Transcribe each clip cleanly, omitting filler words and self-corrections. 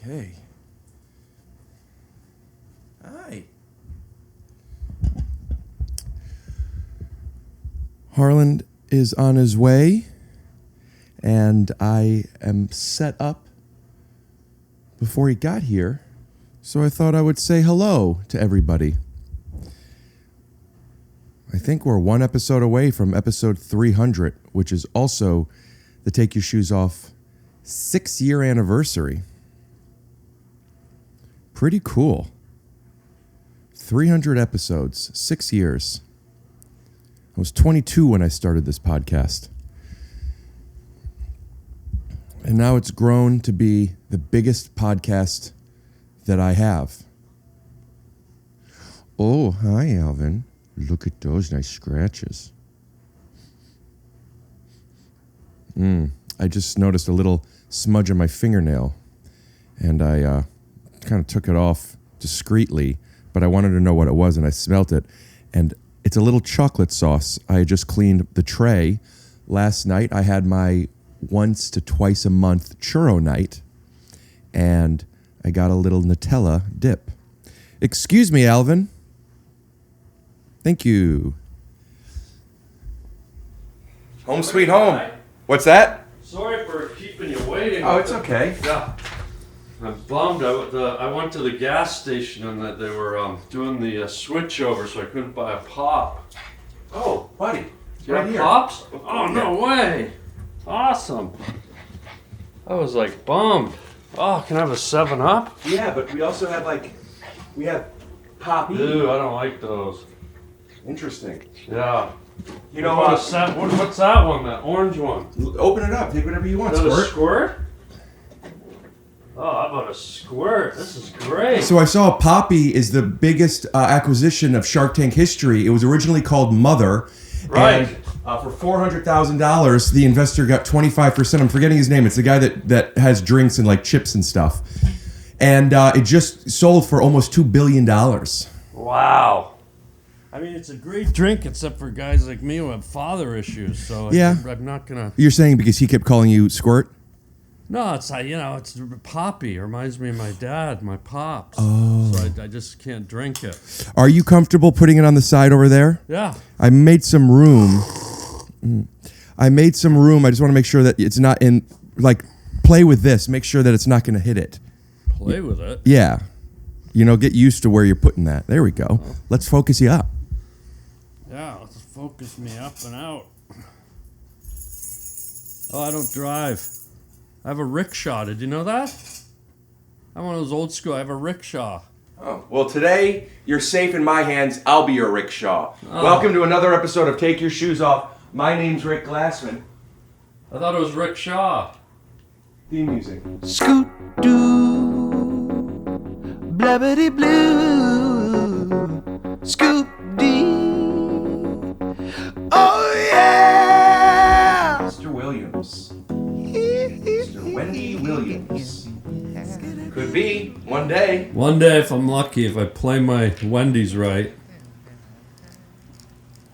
Okay. Hi. Harland is on his way, and I am set up before he got here, so I thought I would say hello to everybody. I think we're one episode away from episode 300, which is also the Take Your Shoes Off 6-year anniversary. Pretty cool. 300 episodes, 6 years. I was 22 when I started this podcast. And now it's grown to be the biggest podcast that I have. Oh, hi, Alvin. Look at those nice scratches. I just noticed a little smudge on my fingernail, and I kind of took it off discreetly, but I wanted to know what it was, and I smelt it, and it's a little chocolate sauce. I just cleaned the tray. Last night, I had my once to twice a month churro night, and I got a little Nutella dip. Excuse me, Alvin. Thank you. Home sweet home. What's that? Sorry for keeping you waiting. Oh, it's okay. Yeah. I'm bummed. I went to the gas station and that they were doing the switch over, so I couldn't buy a pop. Oh, buddy. You have pops? Oh, no way. Awesome. I was like bummed. Oh, can I have a 7-Up? Yeah, but we also have we have Poppy. Ew, I don't like those. Interesting. Yeah. You know what's that one? That orange one? Open it up. Take whatever you want. Is that a squirt? Oh, how about a squirt? This is great. So I saw Poppy is the biggest acquisition of Shark Tank history. It was originally called Mother. Right. And for $400,000, the investor got 25%. I'm forgetting his name. It's the guy that has drinks and like chips and stuff. And it just sold for almost $2 billion. Wow. I mean, it's a great drink, except for guys like me who have father issues. So yeah. I'm not gonna. You're saying because he kept calling you Squirt? No, it's it's Poppy. It reminds me of my dad, my pops. Oh. So I just can't drink it. Are you comfortable putting it on the side over there? Yeah. I made some room. I just want to make sure that it's not in. Play with this. Make sure that it's not going to hit it. Play with it. Yeah. Get used to where you're putting that. There we go. Let's focus you up. Yeah, let's focus me up and out. Oh, I don't drive. I have a rickshaw. Did you know that? I'm one of those old school. I have a rickshaw. Oh, well, today you're safe in my hands. I'll be your rickshaw. Welcome to another episode of Take Your Shoes Off. My name's Rick Glassman. I thought it was Rick Shaw. Theme music. Scoot doo, blabbity blue, scoop dee. Oh yeah! Mr. Williams. Mr. Wendy Williams. Could be one day. One day, if I'm lucky, if I play my Wendy's right.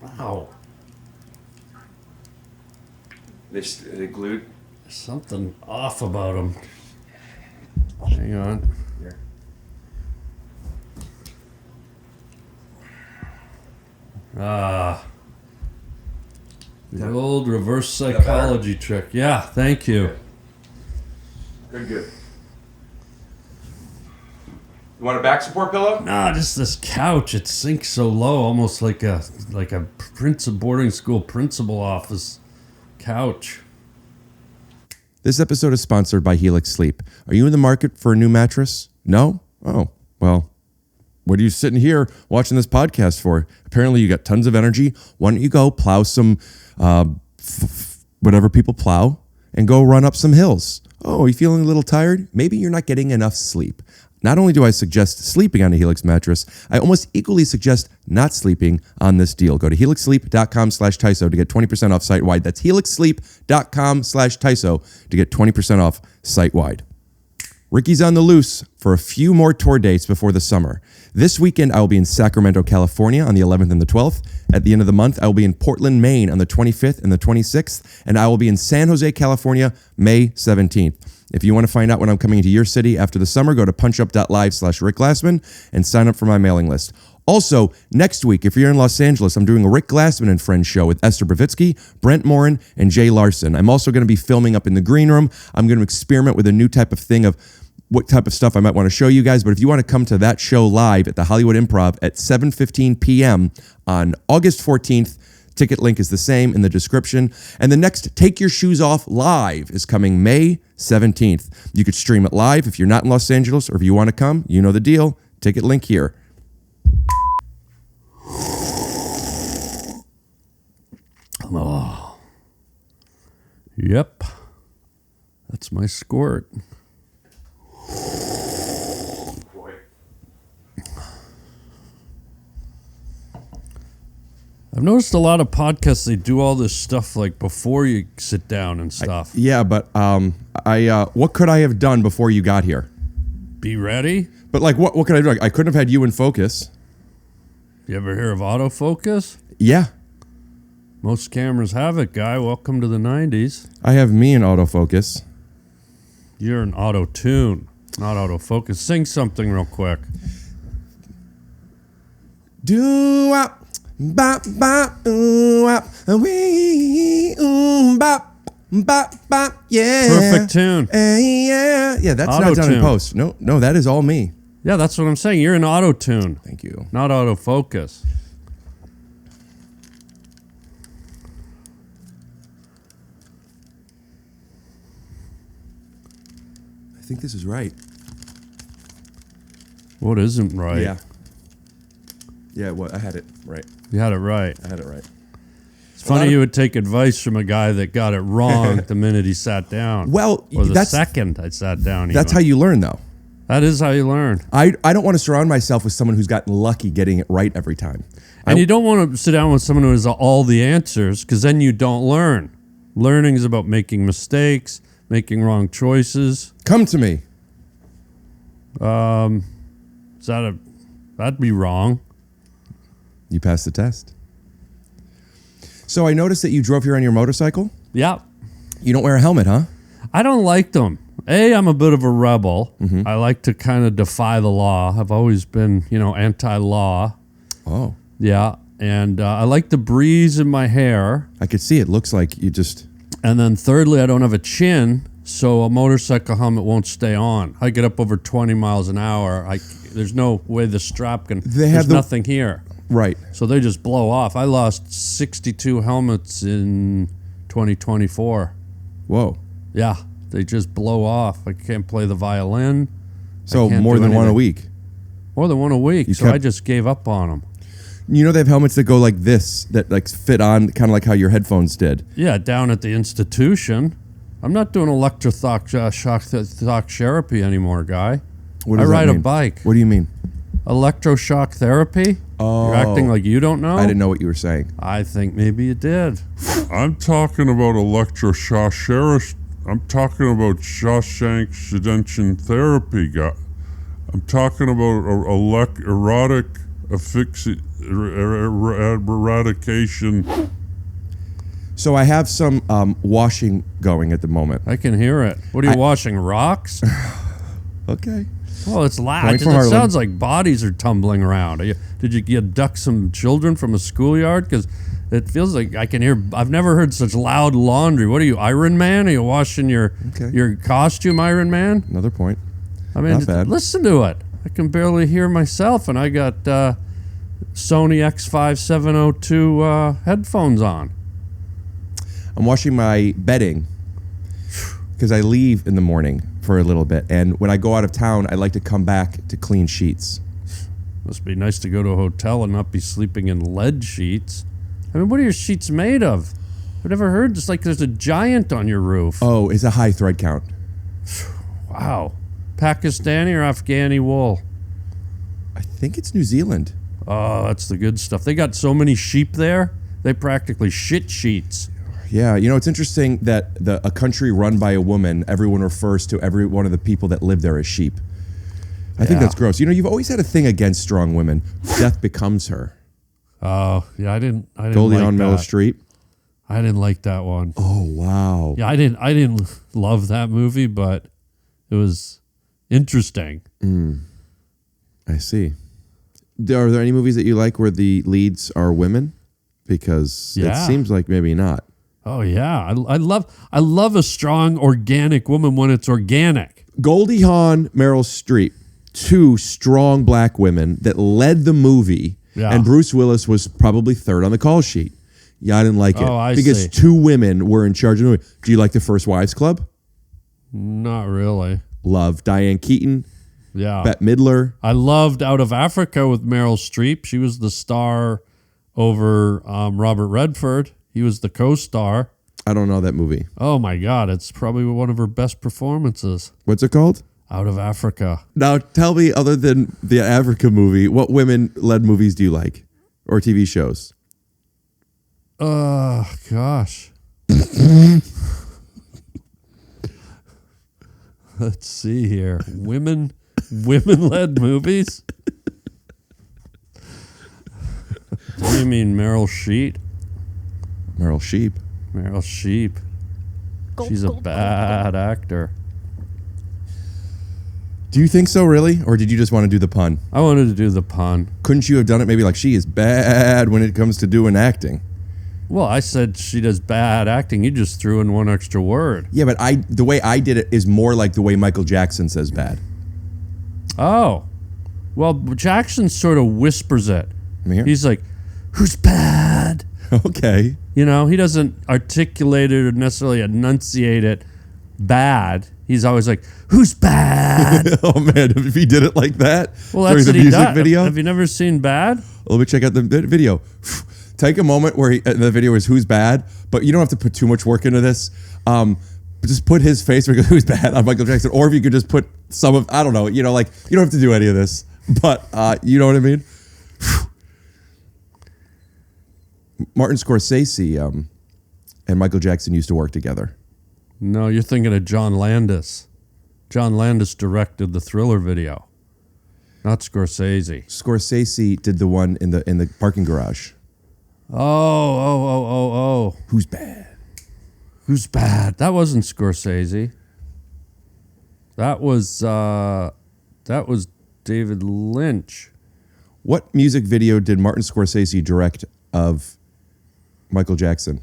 Wow. They glued. There's something off about them. Hang on. Here. The old reverse psychology trick. Yeah, thank you. Good. You want a back support pillow? No, just this couch. It sinks so low, almost like a boarding school principal office couch. This episode is sponsored by Helix Sleep. Are you in the market for a new mattress? No? Oh, well, what are you sitting here watching this podcast for? Apparently you got tons of energy. Why don't you go plow some, whatever people plow, and go run up some hills? Oh, are you feeling a little tired? Maybe you're not getting enough sleep. Not only do I suggest sleeping on a Helix mattress, I almost equally suggest not sleeping on this deal. Go to helixsleep.com/TYSO to get 20% off site-wide. That's helixsleep.com/TYSO to get 20% off site-wide. Ricky's on the loose for a few more tour dates before the summer. This weekend, I will be in Sacramento, California on the 11th and the 12th. At the end of the month, I will be in Portland, Maine on the 25th and the 26th, and I will be in San Jose, California, May 17th. If you want to find out when I'm coming into your city after the summer, go to punchup.live/Rick Glassman and sign up for my mailing list. Also, next week, if you're in Los Angeles, I'm doing a Rick Glassman and Friends show with Esther Bravitsky, Brent Morin, and Jay Larson. I'm also going to be filming up in the green room. I'm going to experiment with a new type of thing of what type of stuff I might want to show you guys. But if you want to come to that show live at the Hollywood Improv at 7:15 p.m. on August 14th, ticket link is the same in the description. And the next Take Your Shoes Off Live is coming May 17th. You could stream it live if you're not in Los Angeles, or if you want to come, you know the deal. Ticket link here. Oh. Yep. That's my squirt. I've noticed a lot of podcasts, they do all this stuff like before you sit down and stuff. But what could I have done before you got here? Be ready? But like, what could I do? Like, I couldn't have had you in focus. You ever hear of autofocus? Yeah. Most cameras have it, guy. Welcome to the 90s. I have me in autofocus. You're in auto-tune, not autofocus. Sing something real quick. Do-wop, bop, bop, ooh-wop, wee, bop, bop, bop, yeah. Perfect tune. Yeah, that's not done in post. No, that is all me. Yeah, that's what I'm saying. You're in auto-tune. Thank you. Not autofocus. I think this is right. What isn't right? Yeah. Yeah, I had it right. You had it right. I had it right. It's funny you would take advice from a guy that got it wrong the minute he sat down. Well, or the second I sat down. That's how you learn, though. That is how you learn. I don't want to surround myself with someone who's gotten lucky getting it right every time. And you don't want to sit down with someone who has all the answers, because then you don't learn. Learning is about making mistakes, making wrong choices. Come to me. That'd be wrong. You passed the test. So I noticed that you drove here on your motorcycle. Yeah. You don't wear a helmet, huh? I don't like them. I'm a bit of a rebel. Mm-hmm. I like to kind of defy the law. I've always been, anti-law. Oh. Yeah. And I like the breeze in my hair. I could see it. Looks like you just... And then thirdly, I don't have a chin, so a motorcycle helmet won't stay on. I get up over 20 miles an hour. There's no way the strap can... There's nothing here. Right. So they just blow off. I lost 62 helmets in 2024. Whoa. Yeah. They just blow off. I can't play the violin. So more than one a week. More than one a week. I just gave up on them. You know they have helmets that go like this, that like fit on, kind of like how your headphones did. Yeah, down at the institution. I'm not doing shock therapy anymore, guy. What does I ride that mean? a bike. What do you mean? Electroshock therapy? Oh. You're acting like you don't know? I didn't know what you were saying. I think maybe you did. I'm talking about electroshock. I'm talking about Shawshank sedation therapy, guy. I'm talking about erotic eradication. So I have some washing going at the moment. I can hear it. What are you washing, rocks? Okay. Oh, it's loud. Point It for Harland. sounds like bodies are tumbling around. Did you abduct some children from a schoolyard? Because it feels like I can hear. I've never heard such loud laundry. What are you, Iron Man? Are you washing your costume, Iron Man? Another point. I mean, Not bad. Listen to it. I can barely hear myself, and I got Sony X5702 headphones on. I'm washing my bedding because I leave in the morning for a little bit, and when I go out of town, I like to come back to clean sheets. Must be nice to go to a hotel and not be sleeping in lead sheets. I mean, what are your sheets made of? I've never heard. It's like there's a giant on your roof. Oh, it's a high thread count. Wow. Pakistani or Afghani wool? I think it's New Zealand. Oh, that's the good stuff. They got so many sheep there, they practically shit sheets. Yeah, it's interesting that a country run by a woman, everyone refers to every one of the people that live there as sheep. I think that's gross. You've always had a thing against strong women. Death becomes her. Oh, yeah, I didn't Goldie like on that. Mellow Street. I didn't like that one. Oh, wow. Yeah, I didn't love that movie, but It was interesting. I see. Are there any movies that you like where the leads are women? Because it seems like maybe not. Oh yeah, I love a strong organic woman when it's organic. Goldie Hawn, Meryl Streep, two strong black women that led the movie, and Bruce Willis was probably third on the call sheet. Yeah, I didn't like it because two women were in charge of the movie. Do you like the First Wives Club? Not really. Love Diane Keaton. Yeah. Bette Midler. I loved Out of Africa with Meryl Streep. She was the star over Robert Redford. He was the co-star. I don't know that movie. Oh my God, it's probably one of her best performances. What's it called? Out of Africa. Now tell me, other than the Africa movie, what women-led movies do you like? Or TV shows? Gosh. Let's see here. Women-led movies? What do you mean, Meryl Sheep? Meryl Sheep. Meryl Sheep. She's a bad actor. Do you think so, really? Or did you just want to do the pun? I wanted to do the pun. Couldn't you have done it maybe like she is bad when it comes to doing acting? Well, I said she does bad acting. You just threw in one extra word. Yeah, but the way I did it is more like the way Michael Jackson says bad. Oh. Well, Jackson sort of whispers it. Here? He's like, who's bad? Okay. You know, he doesn't articulate it or necessarily enunciate it bad. He's always like, who's bad? Oh, man, if he did it like that Well, that's during the what he music does. video. Have you never seen Bad? Let me check out the video. Take a moment where the video is who's bad, but you don't have to put too much work into this. Just put his face where he goes, who's bad on Michael Jackson. Or if you could just put some of, I don't know, you know, like, you don't have to do any of this, but you know what I mean? Martin Scorsese and Michael Jackson used to work together. No, you're thinking of John Landis. John Landis directed the Thriller video, not Scorsese. Scorsese did the one in the parking garage. Oh. Who's bad? Who's bad? That wasn't Scorsese. That was David Lynch. What music video did Martin Scorsese direct of Michael Jackson?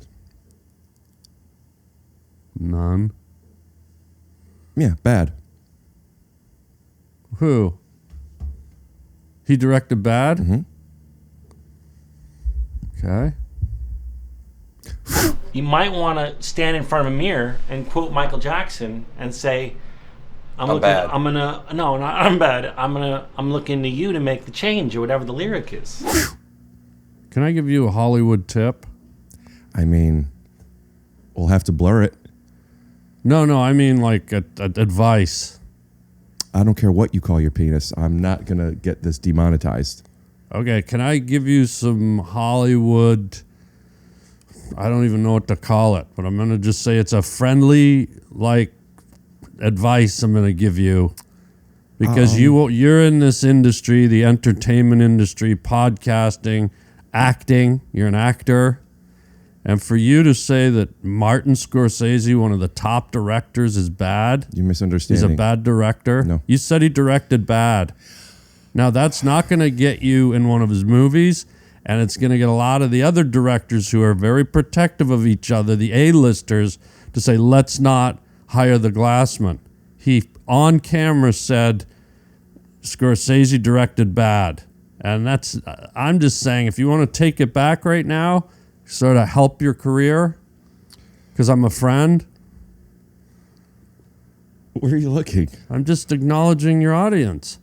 None. Yeah, bad. Who? He directed Bad? Mm-hmm. Okay. You might want to stand in front of a mirror and quote Michael Jackson and say, I'm bad. I'm looking to you to make the change, or whatever the lyric is. Can I give you a Hollywood tip? I mean, we'll have to blur it. No, I mean like advice. I don't care what you call your penis. I'm not going to get this demonetized. Okay, can I give you some Hollywood, I don't even know what to call it, but I'm going to just say it's a friendly, like, advice I'm going to give you. Because you're in this industry, the entertainment industry, podcasting, acting. You're an actor. And for you to say that Martin Scorsese, one of the top directors, is bad. You're misunderstanding. He's a bad director. No. You said he directed Bad. Now, that's not going to get you in one of his movies, and it's going to get a lot of the other directors who are very protective of each other, the A-listers, to say, let's not hire the Glassman. He, on camera, said Scorsese directed Bad. And that's, I'm just saying, if you want to take it back right now, sort of help your career, because I'm a friend. Where are you looking? I'm just acknowledging your audience,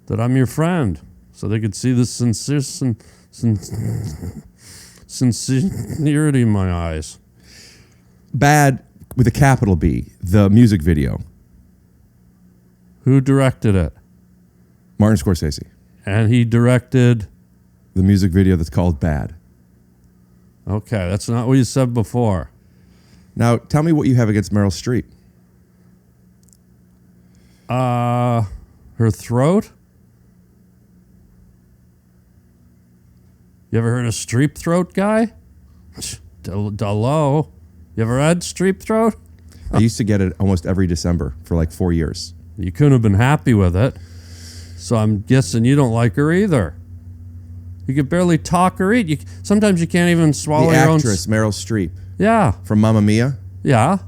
that I'm your friend, so they could see the sincerity in my eyes. Bad with a capital B, the music video. Who directed it? Martin Scorsese. And he directed? The music video that's called Bad. Okay, that's not what you said before. Now, tell me what you have against Meryl Streep. Her throat? You ever heard of Streep throat guy? Hello. You ever had Streep throat? I used to get it almost every December for like 4 years. You couldn't have been happy with it. So I'm guessing you don't like her either. You could barely talk or eat. Sometimes you can't even swallow The your own... actress, Meryl Streep. Yeah. From Mamma Mia. Yeah.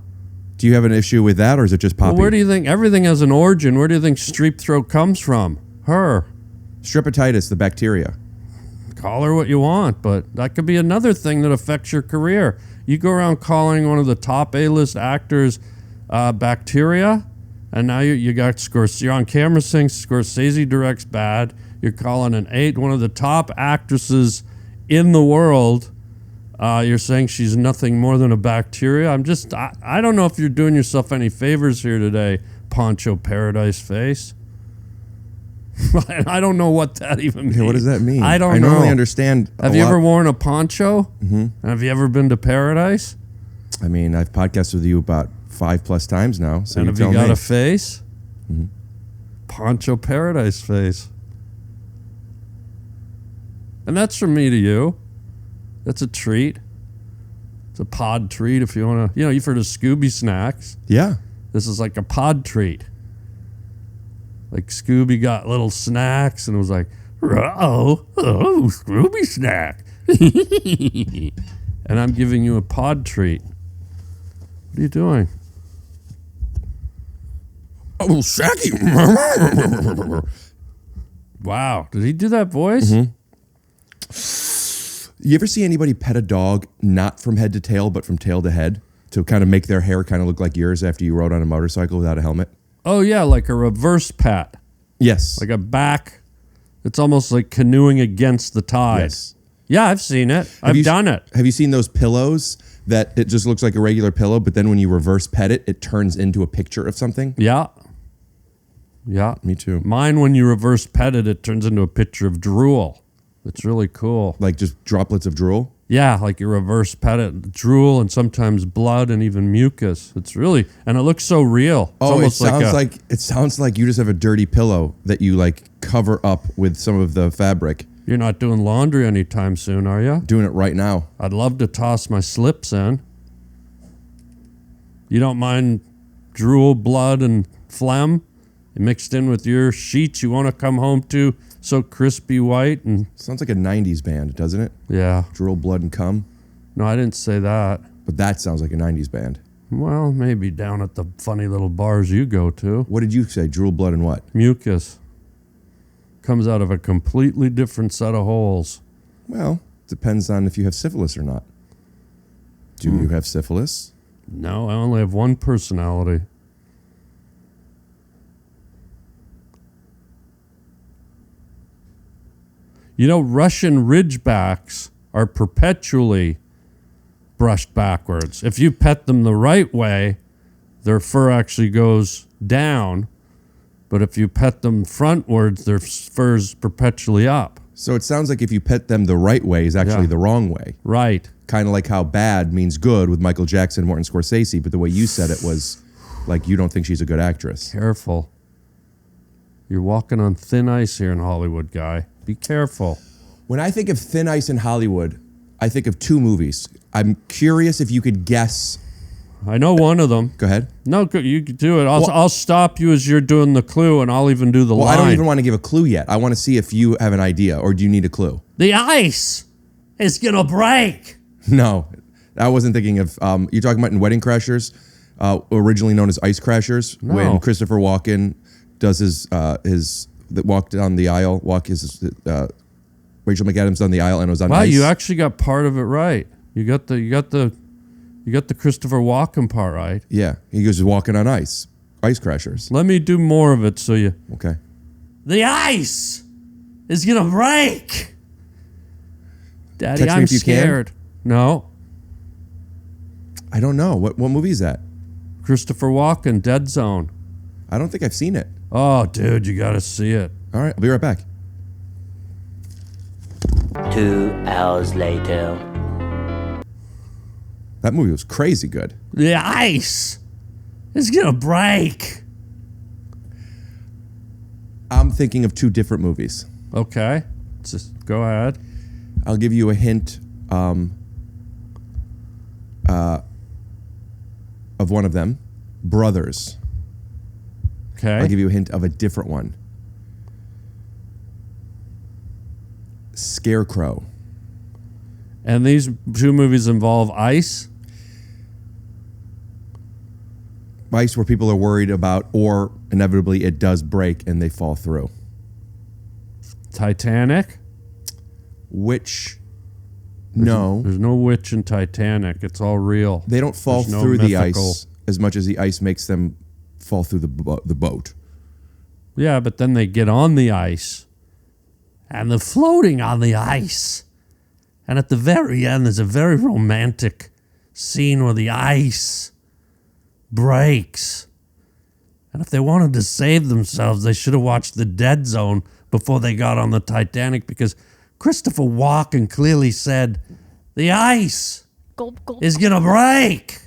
Do you have an issue with that, or is it just Poppy? Well, where do you think... Everything has an origin. Where do you think Streep throat comes from? Her. Streptotitis, the bacteria. Call her what you want, but that could be another thing that affects your career. You go around calling one of the top A-list actors bacteria, and now you got Scorsese. You're on camera saying Scorsese directs bad. You're calling one of the top actresses in the world. You're saying she's nothing more than a bacteria. I don't know if you're doing yourself any favors here today, Poncho Paradise Face. I don't know what that even means. Yeah, what does that mean? I don't know. I normally know. understand. Have you ever worn a poncho? Mm-hmm. Have you ever been to Paradise? I mean, I've podcasted with you about 5+ times now. So And you have tell you got me. a face? Mm-hmm. Poncho Paradise Face. And that's from me to you. That's a treat. It's a pod treat if you want to. You've heard of Scooby snacks. Yeah. This is like a pod treat. Like Scooby got little snacks and it was like, oh, Scooby snack. And I'm giving you a pod treat. What are you doing? Oh, Shaggy. Wow. Did he do that voice? Mm-hmm. You ever see anybody pet a dog not from head to tail, but from tail to head to kind of make their hair kind of look like yours after you rode on a motorcycle without a helmet? Oh, yeah, like a reverse pat. Yes. Like a back. It's almost like canoeing against the tide. Yes. Yeah, I've seen it. I've done it. Have you seen those pillows that it just looks like a regular pillow, but then when you reverse pet it, it turns into a picture of something? Yeah. Yeah. Me too. Mine, when you reverse pet it, it turns into a picture of drool. It's really cool. Like just droplets of drool? Yeah, like you reverse pet it, drool, and sometimes blood and even mucus. It's really, and it looks so real. It's It sounds like you just have a dirty pillow that you like cover up with some of the fabric. You're not doing laundry anytime soon, are you? Doing it right now. I'd love to toss my slips in. You don't mind drool, blood, and phlegm mixed in with your sheets you want to come home to so crispy white and... Sounds like a 90s band, doesn't it? Yeah. Drool, blood, and cum. No, I didn't say that. But that sounds like a 90s band. Well, maybe down at the funny little bars you go to. What did you say? Drool, blood, and what? Mucus. Comes out of a completely different set of holes. Well, depends on if you have syphilis or not. Do you have syphilis? No, I only have one personality. Russian ridgebacks are perpetually brushed backwards. If you pet them the right way, their fur actually goes down. But if you pet them frontwards, their fur's perpetually up. So it sounds like if you pet them the right way is actually the wrong way. Right. Kind of like how bad means good with Michael Jackson and Martin Scorsese, but the way you said it was like you don't think she's a good actress. Careful. You're walking on thin ice here in Hollywood, guy. Be careful. When I think of thin ice in Hollywood, I think of 2 movies. I'm curious if you could guess. I know one of them. Go ahead. No, you can do it. I'll stop you as you're doing the clue, and I'll even do the line. I don't even want to give a clue yet. I want to see if you have an idea, or do you need a clue? The ice is gonna break. No, I wasn't thinking of. You're talking about in Wedding Crashers, originally known as Ice Crashers, No. when Christopher Walken does his walk down the aisle, Rachel McAdams down the aisle and it was on Wow, ice. you actually got part of it right. You got the Christopher Walken part right. Yeah, he goes walking on ice. Ice Crashers. Let me do more of it so you... Okay. The ice is gonna break. Daddy, Catch Me I'm If You Can? scared. No. I don't know. What movie is that? Christopher Walken, Dead Zone. I don't think I've seen it. Oh, dude, you gotta see it. All right, I'll be right back. 2 hours later. That movie was crazy good. The ice is gonna break. I'm thinking of 2 different movies. Okay. Just go ahead. I'll give you a hint of one of them. brothers. Okay. I'll give you a hint of a different one. Scarecrow. And these two movies involve ice? Ice where people are worried about, or inevitably it does break and they fall through. Titanic? Which, no. There's no witch in Titanic. It's all real. They don't fall There's no through the mythical- ice as much as the ice makes them fall through the boat. Yeah, but then they get on the ice. And they're floating on the ice. And at the very end, there's a very romantic scene where the ice breaks. And if they wanted to save themselves, they should have watched The Dead Zone before they got on the Titanic, because Christopher Walken clearly said, the ice is going to break.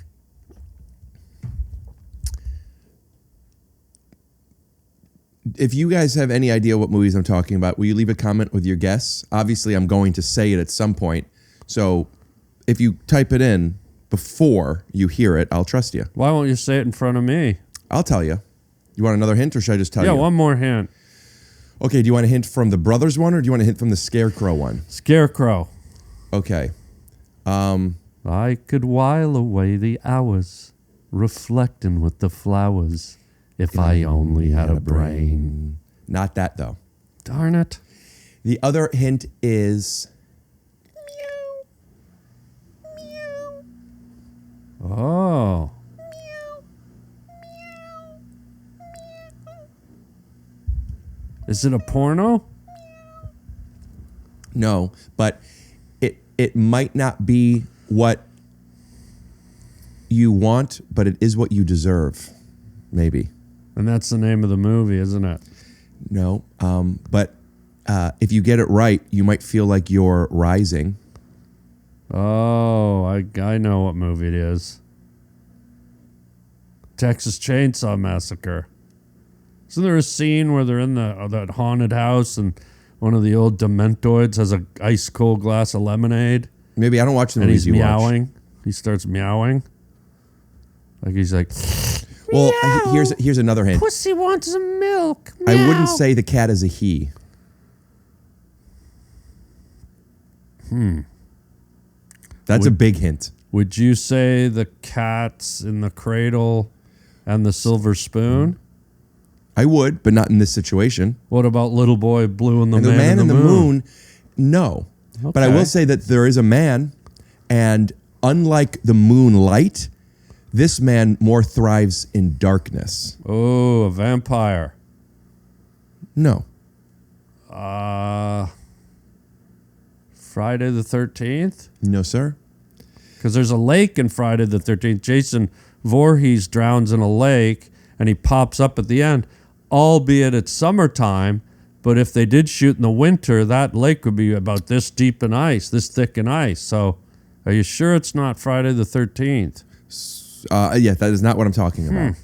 If you guys have any idea what movies I'm talking about, will you leave a comment with your guess? Obviously, I'm going to say it at some point. So if you type it in before you hear it, I'll trust you. Why won't you say it in front of me? I'll tell you. You want another hint, or should I just tell you? Yeah, one more hint. Okay, do you want a hint from the brothers one, or do you want a hint from the Scarecrow one? Scarecrow. Okay. I could while away the hours, reflecting with the flowers, if I only had a brain. Not that, though. Darn it. The other hint is... Oh. Is it a porno? No, but it might not be what you want, but it is what you deserve, maybe. And that's the name of the movie, isn't it? No, but if you get it right, you might feel like you're rising. Oh, I know what movie it is. Texas Chainsaw Massacre. Isn't there a scene where they're in that haunted house and one of the old Dementoids has a ice cold glass of lemonade? Maybe I don't watch the And movies he's you watch. meowing. He starts meowing. Like he's like, Well, meow. here's another hint. Pussy wants some milk. I wouldn't Meow. say the cat is a he. That's a big hint. Would you say the cat's in the cradle and the silver spoon? I would, but not in this situation. What about Little Boy Blue and the And the man in the moon, no. But I Okay. will say that there is a man, and unlike the moonlight, this man more thrives in darkness. Oh, a vampire. No. Friday the 13th? No, sir. Because there's a lake in Friday the 13th. Jason Voorhees drowns in a lake, and he pops up at the end, albeit it's summertime. But if they did shoot in the winter, that lake would be about this deep in ice, this thick in ice. So are you sure it's not Friday the 13th? Yeah, that is not what I'm talking about.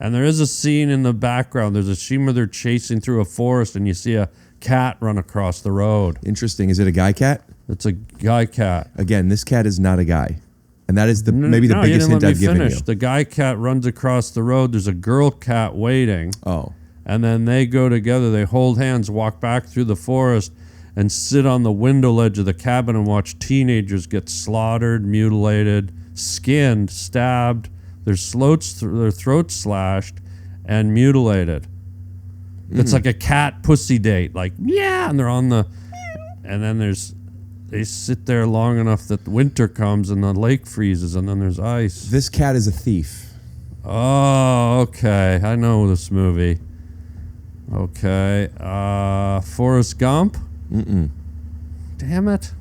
And there is a scene in the background. There's a scene where they're chasing through a forest, and you see a cat run across the road. Interesting. Is it a guy cat? It's a guy cat. Again, this cat is not a guy. And that is maybe the No, biggest you hint didn't let I've me given finish. you. The guy cat runs across the road. There's a girl cat waiting. Oh. And then they go together. They hold hands, walk back through the forest, and sit on the window ledge of the cabin and watch teenagers get slaughtered, mutilated, skinned, stabbed, their throats slashed, and mutilated. It's like a cat pussy date. Like, yeah, and they're on the... And then they sit there long enough that winter comes and the lake freezes, and then there's ice. This cat is a thief. Oh, okay. I know this movie. Okay. Forrest Gump? Mm-mm. Damn it.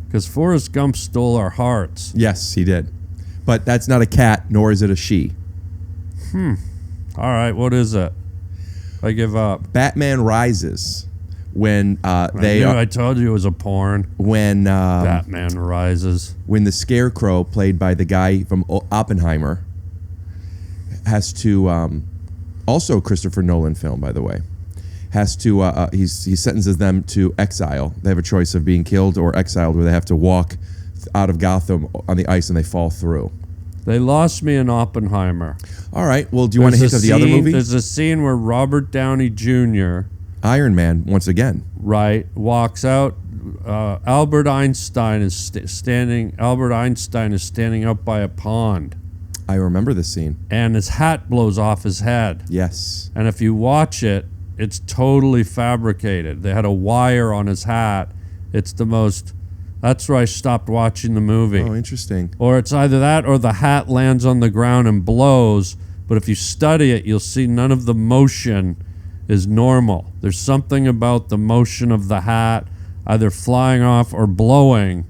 Because Forrest Gump stole our hearts. Yes, he did. But that's not a cat, nor is it a she. All right, what is it? I give up. Batman Rises. When I told you it was a porn. when Batman Rises. when the Scarecrow, played by the guy from Oppenheimer, has to also a Christopher Nolan film, by the way, has to he sentences them to exile. They have a choice of being killed or exiled, where they have to walk out of Gotham on the ice and they fall through. They lost me in Oppenheimer. All right. Well, do you want to hint of the other movie? There's a scene where Robert Downey Jr. Iron Man, once again. Right, walks out. Albert Einstein is standing. Albert Einstein is standing up by a pond, I remember this scene. and his hat blows off his head. Yes. And if you watch it, it's totally fabricated. They had a wire on his hat. It's the most. That's where I stopped watching the movie. Oh, interesting. Or it's either that or the hat lands on the ground and blows. But if you study it, you'll see none of the motion is normal. There's something about the motion of the hat, either flying off or blowing,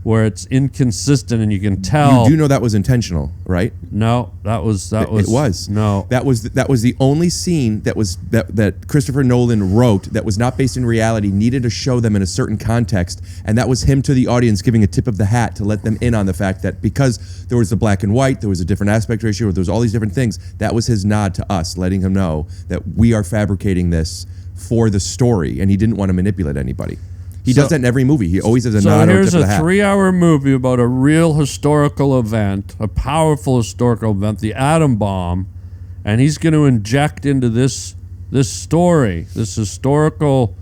where it's inconsistent, and you can tell. You do know that was intentional, right? No, that was. It was. No. That was the only scene that Christopher Nolan wrote that was not based in reality, needed to show them in a certain context, and that was him to the audience giving a tip of the hat to let them in on the fact that because there was the black and white, there was a different aspect ratio, there was all these different things. That was his nod to us, letting him know that we are fabricating this for the story, and he didn't want to manipulate anybody. He does that in every movie. He always has a nod or a tip of the hat. So here's a 3-hour movie about a real historical event, a powerful historical event, the atom bomb, and he's going to inject into this story, this historical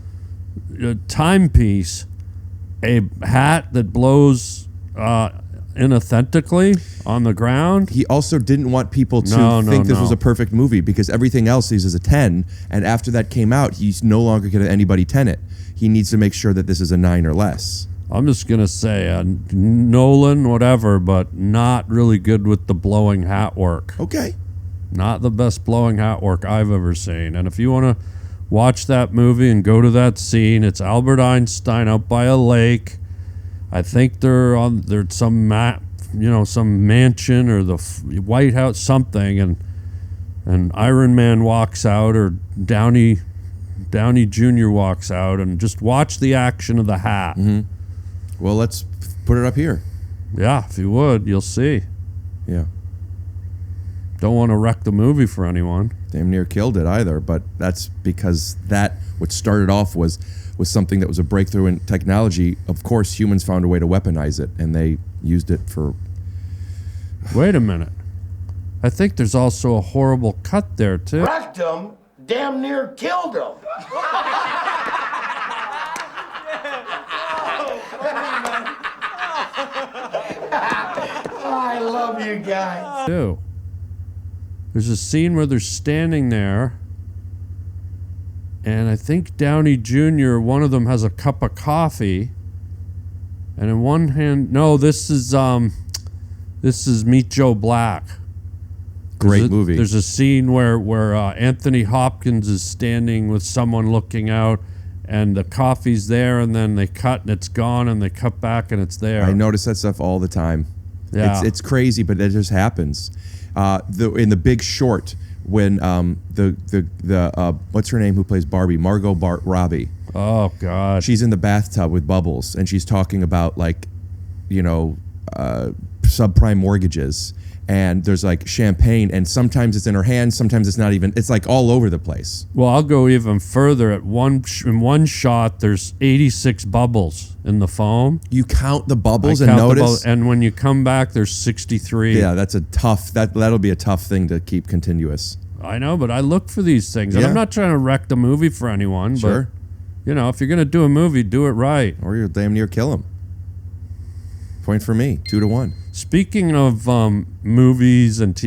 timepiece, a hat that blows inauthentically on the ground. He also didn't want people to think this was a perfect movie, because everything else he uses a 10, and after that came out, he's no longer going to anybody 10 it. He needs to make sure that this is a 9 or less. I'm just going to say Nolan, whatever, but not really good with the blowing hat work. Okay. Not the best blowing hat work I've ever seen. And if you want to watch that movie and go to that scene, it's Albert Einstein out by a lake. I think they're some some mansion or the White House, something, and Iron Man walks out, or Downey Jr. walks out, and just watch the action of the hat. Mm-hmm. Well, let's put it up here. Yeah, if you would, you'll see. Yeah. Don't want to wreck the movie for anyone. Damn near killed it either, but that's because what started off was something that was a breakthrough in technology. Of course, humans found a way to weaponize it, and they used it for... Wait a minute. I think there's also a horrible cut there, too. Wrecked him, damn near killed him. I love you guys. Too. There's a scene where they're standing there, and I think Downey Jr., one of them has a cup of coffee, and in one hand, no, this is Meet Joe Black. Great movie. There's a scene where Anthony Hopkins is standing with someone looking out, and the coffee's there, and then they cut and it's gone, and they cut back and it's there. I notice that stuff all the time. Yeah. It's crazy, but it just happens. In The Big Short, when the what's her name who plays Barbie, Margot Robbie. Oh God. She's in the bathtub with bubbles, and she's talking about subprime mortgages, and there's like champagne, and sometimes it's in her hand, sometimes it's not even. It's like all over the place. Well, I'll go even further. In one shot, there's 86 bubbles in the foam. You count the bubbles and notice, and when you come back, there's 63. Yeah, that's a tough. That'll be a tough thing to keep continuous. I know, but I look for these things, and I'm not trying to wreck the movie for anyone. Sure. But if you're gonna do a movie, do it right, or you'll damn near kill him. Point for me, 2-1. Speaking of movies, and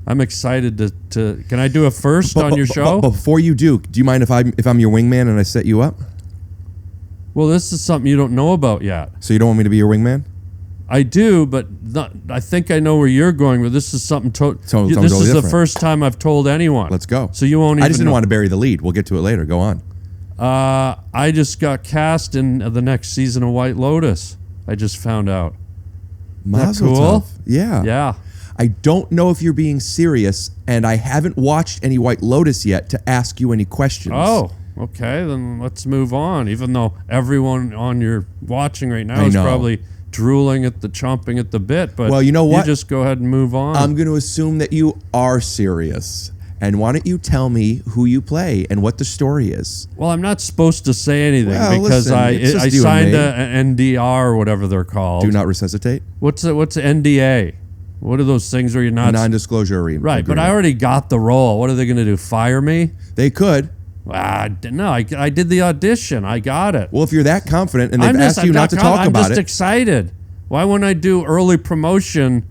I'm excited to. Can I do a first on your show? But before you do you mind if I'm your wingman and I set you up? Well, this is something you don't know about yet. So you don't want me to be your wingman? I do, but I think I know where you're going. But this is something this totally is the different. first time I've told anyone. Let's go. So you won't. I just didn't want to bury the lead. We'll get to it later. Go on. I just got cast in the next season of White Lotus. I just found out. Mazel cool? tov. Yeah. Yeah. I don't know if you're being serious, and I haven't watched any White Lotus yet to ask you any questions. Oh, okay. Then let's move on. Even though everyone on your watching right now is probably drooling chomping at the bit, but well, you know what? You just go ahead and move on. I'm going to assume that you are serious. And why don't you tell me who you play and what the story is? Well, I'm not supposed to say anything because listen, I signed an NDR or whatever they're called. Do not resuscitate? What's NDA? What are those things where you're not... Non-disclosure agreement. Right, but I already got the role. What are they going to do, fire me? They could. No, I did the audition. I got it. Well, if you're that confident and they've asked you not to talk about it... I'm just excited. Why wouldn't I do early promotion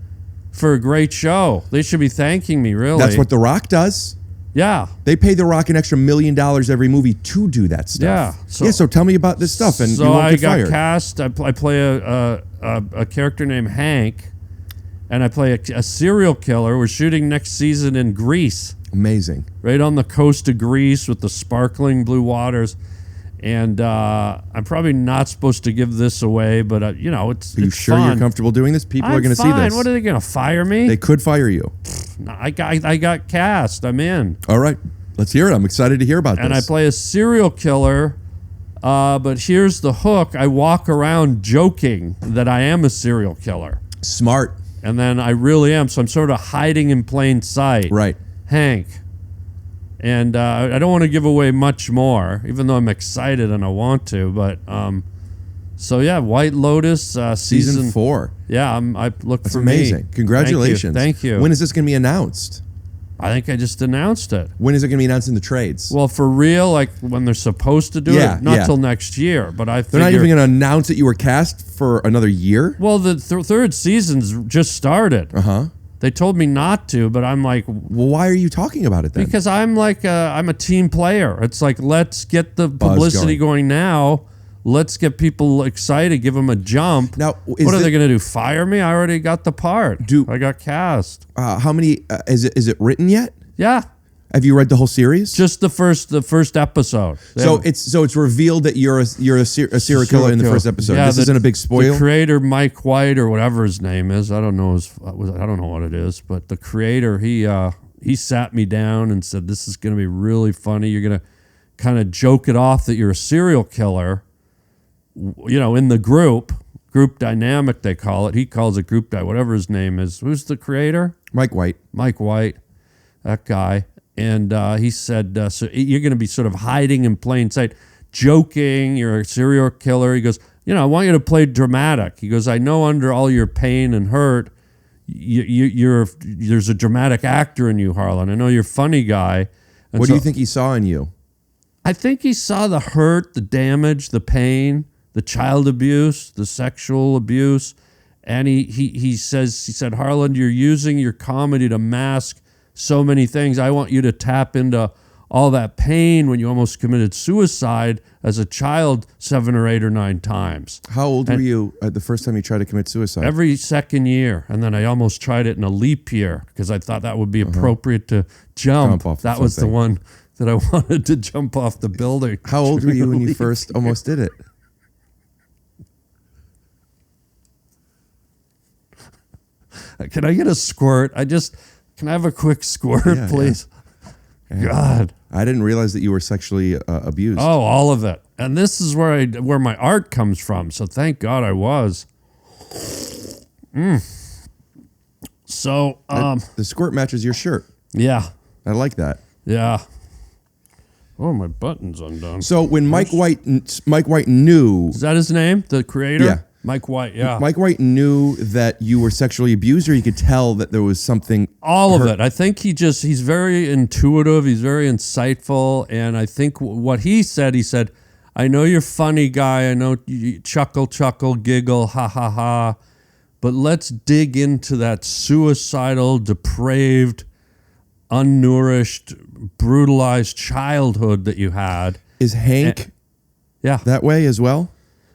for a great show? They should be thanking me, really. That's what The Rock does. Yeah. They pay The Rock an extra $1 million every movie to do that stuff. Yeah. So tell me about this stuff, and so you won't I get got fired. cast. I play a character named Hank, and I play a serial killer. We're shooting next season in Greece. Amazing. Right on the coast of Greece with the sparkling blue waters. And I'm probably not supposed to give this away, but it's Are you sure fun. you're comfortable doing this? People are going to see this. What are they going to fire me? They could fire you. No, I got cast. I'm in. All right. Let's hear it. I'm excited to hear about this. And I play a serial killer, but here's the hook. I walk around joking that I am a serial killer. Smart. And then I really am. So I'm sort of hiding in plain sight. Right. Hank. And I don't want to give away much more, even though I'm excited and I want to. But so yeah, White Lotus Season 4. Yeah, I look That's for amazing. me. Congratulations. Thank you. When is this going to be announced? I think I just announced it. When is it going to be announced in the trades? Well, for real, like when they're supposed to do it, not till next year. But they're not even going to announce that you were cast for another year. Well, the third season's just started. They told me not to, but I'm like, well, why are you talking about it then? Because I'm like, I'm a team player. It's like, let's get the publicity going now. Let's get people excited. Give them a jump. Now, what are they going to do? Fire me? I already got the part. I got cast. How many? Is it written yet? Yeah. Have you read the whole series? Just the first episode. So it's revealed that you're a serial killer in the first episode. Yeah, this isn't a big spoil. The creator, Mike White or whatever his name is, I don't know what it is, but the creator, he sat me down and said, "This is going to be really funny. You're going to kind of joke it off that you're a serial killer, in the group dynamic they call it. He calls it group whatever his name is. Who's the creator? Mike White, that guy." And he said, so you're going to be sort of hiding in plain sight, joking, you're a serial killer. He goes, I want you to play dramatic. He goes, I know under all your pain and hurt, there's a dramatic actor in you, Harland. I know you're a funny guy. And what do you think he saw in you? I think he saw the hurt, the damage, the pain, the child abuse, the sexual abuse. And he said, Harland, you're using your comedy to mask so many things. I want you to tap into all that pain when you almost committed suicide as a child 7 or 8 or 9 times. How old were you the first time you tried to commit suicide? Every second year. And then I almost tried it in a leap year because I thought that would be appropriate to jump off that was the one that I wanted to jump off the building. How old were you when you first almost did it? Can I get a squirt? Can I have a quick squirt, please? Yeah. God. I didn't realize that you were sexually abused. Oh, all of it. And this is where my art comes from. So thank God I was. So the squirt matches your shirt. Yeah. I like that. Yeah. Oh, my button's undone. So when Mike White knew, is that his name? The creator? Yeah. Mike White, yeah. Mike White knew that you were sexually abused, or you could tell that there was something. All of it. I think he's very intuitive. He's very insightful. And I think what he said, I know you're a funny guy. I know you chuckle, giggle, ha, ha, ha. But let's dig into that suicidal, depraved, unnourished, brutalized childhood that you had. Is Hank that way as well?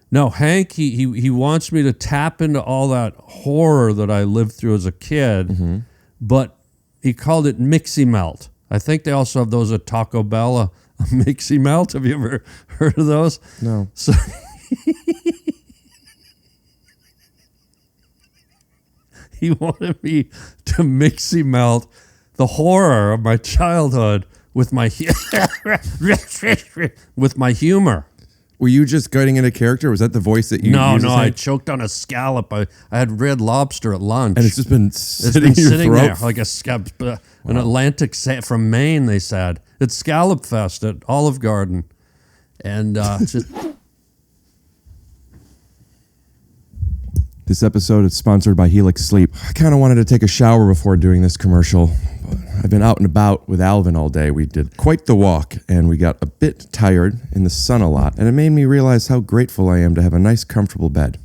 No, Hank, he wants me to tap into all that horror that I lived through as a kid, but he called it Mixie Melt. I think they also have those at Taco Bell, a Mixie Melt. Have you ever heard of those? No. So he wanted me to Mixie Melt the horror of my childhood with my humor. Were you just getting into character? Was that the voice that you used? No, I choked on a scallop. I had red lobster at lunch. And it's just been sitting in your throat? There like a scallop. An Atlantic from Maine, they said. It's Scallop Fest at Olive Garden. And just... This episode is sponsored by Helix Sleep. I kind of wanted to take a shower before doing this commercial, but I've been out and about with Alvin all day. We did quite the walk, and we got a bit tired in the sun a lot, and it made me realize how grateful I am to have a nice, comfortable bed.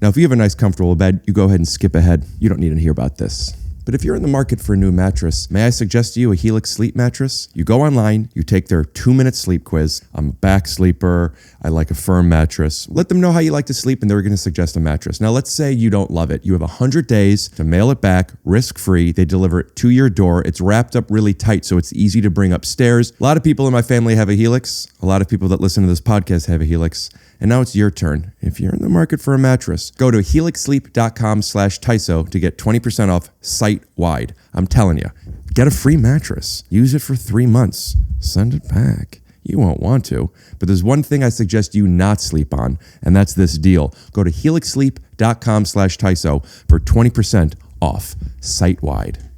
Now, if you have a nice, comfortable bed, you go ahead and skip ahead. You don't need to hear about this. But if you're in the market for a new mattress, may I suggest to you a Helix Sleep mattress? You go online, you take their 2-minute sleep quiz. I'm a back sleeper. I like a firm mattress. Let them know how you like to sleep, and they're going to suggest a mattress. Now, let's say you don't love it. You have 100 days to mail it back, risk-free. They deliver it to your door. It's wrapped up really tight, so it's easy to bring upstairs. A lot of people in my family have a Helix. A lot of people that listen to this podcast have a Helix. And now it's your turn. If you're in the market for a mattress, go to helixsleep.com/TYSO to get 20% off site-wide. I'm telling you, get a free mattress. Use it for 3 months. Send it back. You won't want to. But there's one thing I suggest you not sleep on, and that's this deal. Go to helixsleep.com/TYSO for 20% off site-wide.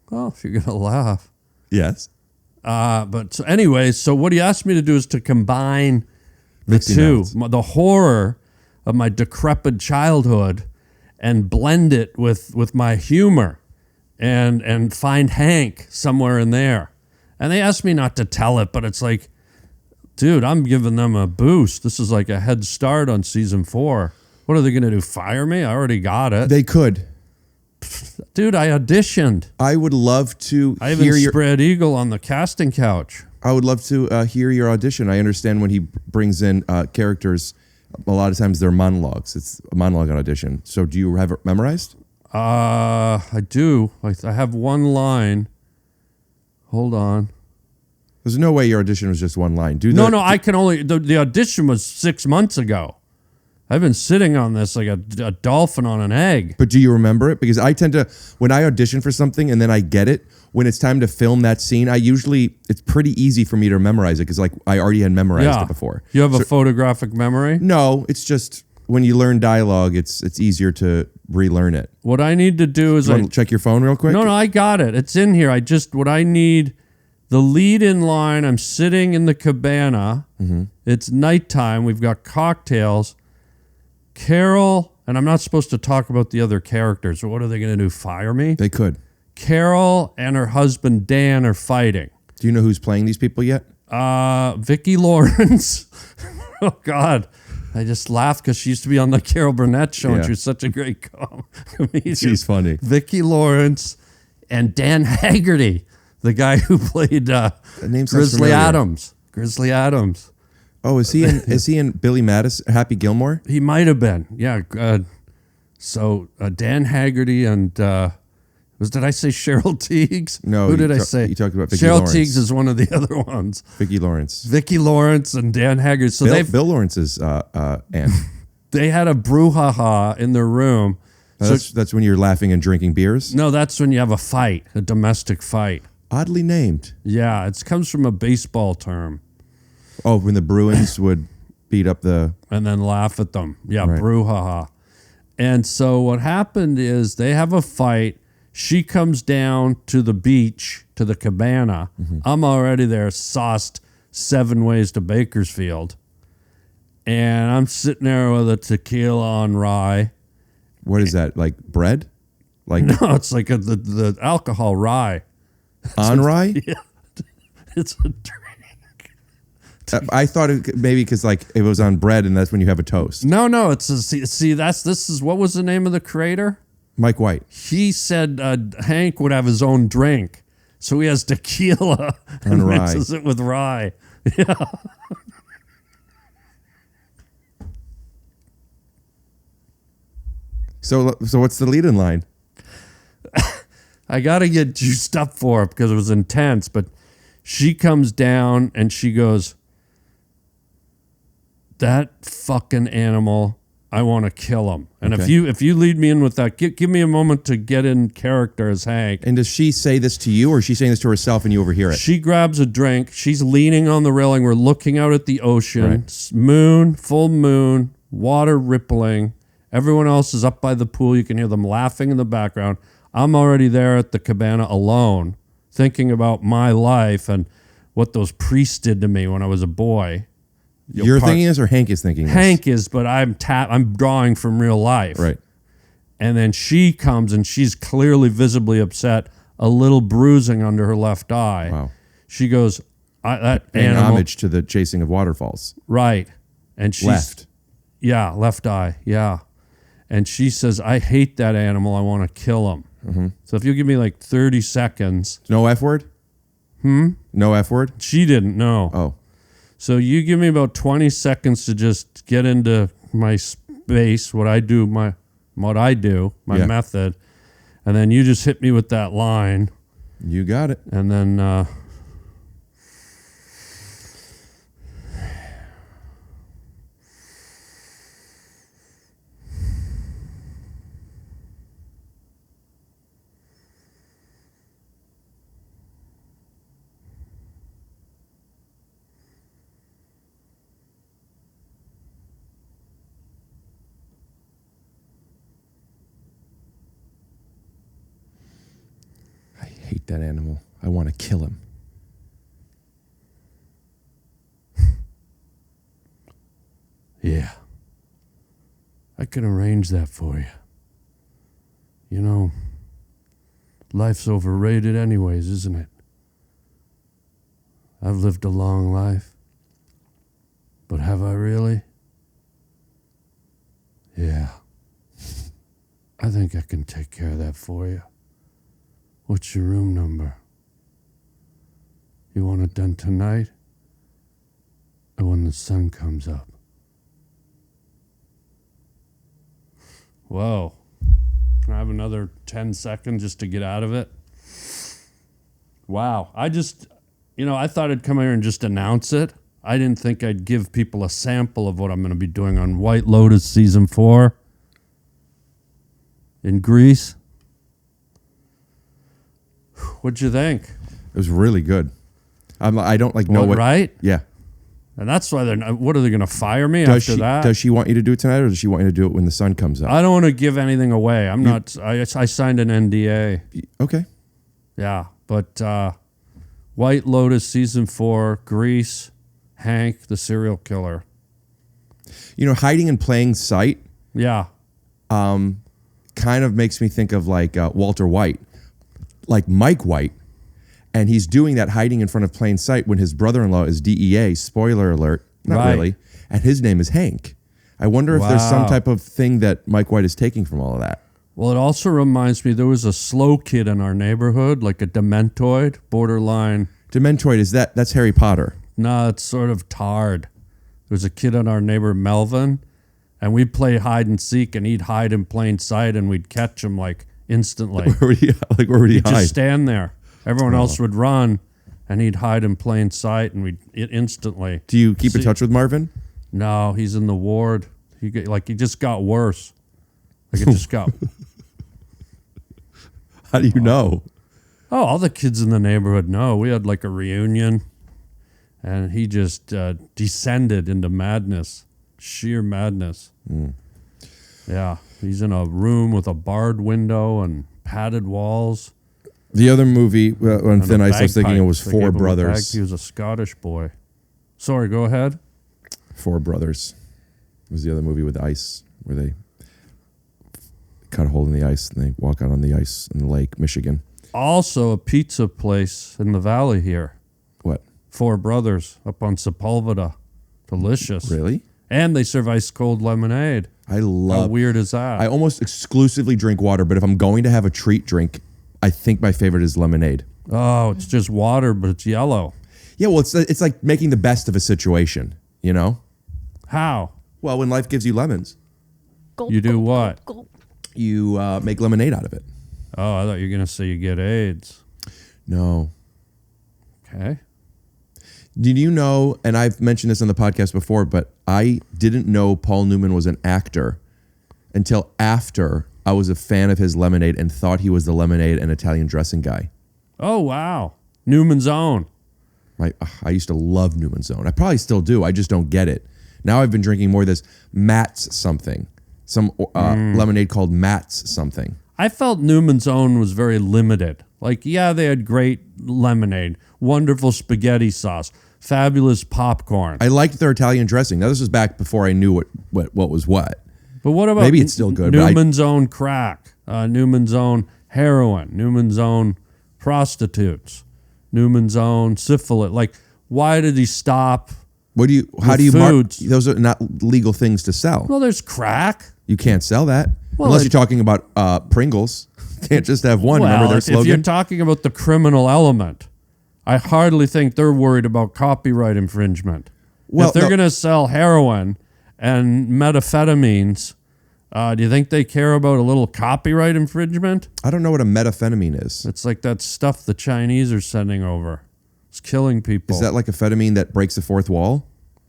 Well, if you're going to laugh. Yes. But so anyway, so what he asked me to do is to combine the two, the horror of my decrepit childhood, and blend it with my humor, and find Hank somewhere in there. And they asked me not to tell it, but it's like, dude, I'm giving them a boost. This is like a head start on season 4. What are they going to do? Fire me? I already got it. They could. Dude, I auditioned. I would love to I even spread eagle on the casting couch. I would love to hear your audition. I understand when he brings in characters, a lot of times they're monologues. It's a monologue on audition. So do you have it memorized? I do. I have one line. Hold on. There's no way your audition was just one line. No, I can only... The audition was 6 months ago. I've been sitting on this like a dolphin on an egg. But do you remember it? Because I tend to, when I audition for something and then I get it, when it's time to film that scene, it's pretty easy for me to memorize it because like I already had memorized it before. You have a photographic memory? No, it's just when you learn dialogue, it's easier to relearn it. What I need to do is... check your phone real quick? No, I got it. It's in here. What I need... The lead in line, I'm sitting in the cabana. Mm-hmm. It's nighttime. We've got cocktails. Carol, and I'm not supposed to talk about the other characters. So what are they going to do? Fire me? They could. Carol and her husband Dan are fighting. Do you know who's playing these people yet? Vicki Lawrence. Oh God, I just laughed because she used to be on the Carol Burnett show, and she was such a great comedian. She's funny. Vicki Lawrence and Dan Haggerty, the guy who played Grizzly Adams. Grizzly Adams. Oh, is he in Billy Madison, Happy Gilmore? He might have been. Yeah. So Dan Haggerty and did I say Cheryl Teagues? No. Who did I say? You talked about Vicki Cheryl Lawrence. Teagues is one of the other ones. Vicki Lawrence. Vicki Lawrence and Dan Haggerty. So Bill Lawrence's aunt. They had a brouhaha in their room. That's when you're laughing and drinking beers? No, that's when you have a fight, a domestic fight. Oddly named. Yeah, it comes from a baseball term. Oh, when the Bruins would beat up and then laugh at them. Yeah, right. Brouhaha. And so what happened is they have a fight. She comes down to the beach, to the cabana. Mm-hmm. I'm already there, sauced 7 ways to Bakersfield. And I'm sitting there with a tequila on rye. What is that, like bread? No, it's like the alcohol rye. On rye? Yeah. It's a drink. I thought maybe because like it was on bread and that's when you have a toast. No, it's this is what was the name of the creator? Mike White. He said Hank would have his own drink, so he has tequila and mixes it with rye. Yeah. So what's the lead in line? I gotta get juiced up for it because it was intense, but she comes down and she goes, "That fucking animal, I want to kill him." And if you lead me in with that, give me a moment to get in character as Hank. And does she say this to you, or is she saying this to herself and you overhear it? She grabs a drink. She's leaning on the railing. We're looking out at the ocean. Right. Moon, full moon, water rippling. Everyone else is up by the pool. You can hear them laughing in the background. I'm already there at the cabana alone, thinking about my life and what those priests did to me when I was a boy. You're thinking this or Hank is thinking this? Hank is, but I'm drawing from real life. Right. And then she comes and she's clearly visibly upset, a little bruising under her left eye. Wow. She goes, that Paying animal. homage to the chasing of waterfalls. Right. And she's. Left. Yeah, left eye. Yeah. And she says, I hate that animal. I want to kill him. Mm-hmm. So if you give me like 30 seconds. No F word? No F word? She didn't know. Oh. So you give me about 20 seconds to just get into my space, what I do, my method. And then you just hit me with that line. You got it. And then I hate that animal. I want to kill him. yeah. I can arrange that for you. You know, life's overrated anyways, isn't it? I've lived a long life. But have I really? Yeah. I think I can take care of that for you. What's your room number? You want it done tonight? Or when the sun comes up? Whoa. Can I have another 10 seconds just to get out of it? Wow. I thought I'd come here and just announce it. I didn't think I'd give people a sample of what I'm going to be doing on White Lotus Season 4 in Greece. What'd you think? It was really good. I don't know what. Right? Yeah. And that's why what are they going to fire me Does after that? Does she want you to do it tonight, or does she want you to do it when the sun comes up? I don't want to give anything away. I signed an NDA. Okay. Yeah, but White Lotus Season 4, Grease, Hank, the serial killer. You know, hiding in plain sight. Yeah. Kind of makes me think of like Walter White, like Mike White, and he's doing that hiding in front of plain sight when his brother-in-law is DEA. Spoiler alert, not really, and his name is Hank. I wonder if there's some type of thing that Mike White is taking from all of that. Well, it also reminds me there was a slow kid in our neighborhood, like a dementoid, borderline. Dementoid, that's Harry Potter. No, it's sort of Tard. There was a kid in our neighbor, Melvin, and we'd play hide and seek, and he'd hide in plain sight, and we'd catch him like instantly. Where would he He'd hide? just stand there. Everyone else would run, and he'd hide in plain sight, and we'd instantly. Do you keep in touch with Marvin? No, he's in the ward. He just got worse. Like it just got. How do you know? Oh, all the kids in the neighborhood know. We had like a reunion, and he just descended into madness, sheer madness. Yeah, he's in a room with a barred window and padded walls. The other movie on Thin Ice, I was thinking it was Four Brothers. He was a Scottish boy. Sorry, go ahead. Four Brothers was the other movie with ice, where they cut a hole in the ice and they walk out on the ice in the lake, Michigan. Also, a pizza place in the valley here. What? Four Brothers up on Sepulveda. Delicious. Really? And they serve ice cold lemonade. How weird is that? I almost exclusively drink water, but if I'm going to have a treat drink, I think my favorite is lemonade. Oh, it's just water, but it's yellow. Yeah, well, it's like making the best of a situation, you know? How? Well, when life gives you lemons, You do what? you make lemonade out of it. Oh, I thought you were going to say you get AIDS. No. Okay. Did you know, and I've mentioned this on the podcast before, but I didn't know Paul Newman was an actor until after I was a fan of his lemonade and thought he was the lemonade and Italian dressing guy. Oh, wow. Newman's Own. I used to love Newman's Own. I probably still do. I just don't get it. Now I've been drinking more of this Matt's something. Some lemonade called Matt's something. I felt Newman's Own was very limited. Like, yeah, they had great lemonade, wonderful spaghetti sauce, fabulous popcorn. I liked their Italian dressing. Now, this was back before I knew what was what. But what about maybe it's still good? Newman's Own crack, Newman's Own heroin, Newman's Own prostitutes, Newman's Own syphilis. Like, why did he stop? How do you mark? foods? Those are not legal things to sell. Well, there's crack. You can't sell that Well, unless you're talking about Pringles. Can't just have one. Well, Remember their if you're slogan? talking about the criminal element, I hardly think they're worried about copyright infringement. Well, if they're no. going to sell heroin and methamphetamines, do you think they care about a little copyright infringement? I don't know what a methamphetamine is. It's like that stuff the Chinese are sending over. It's killing people. Is that like amphetamine that breaks the fourth wall?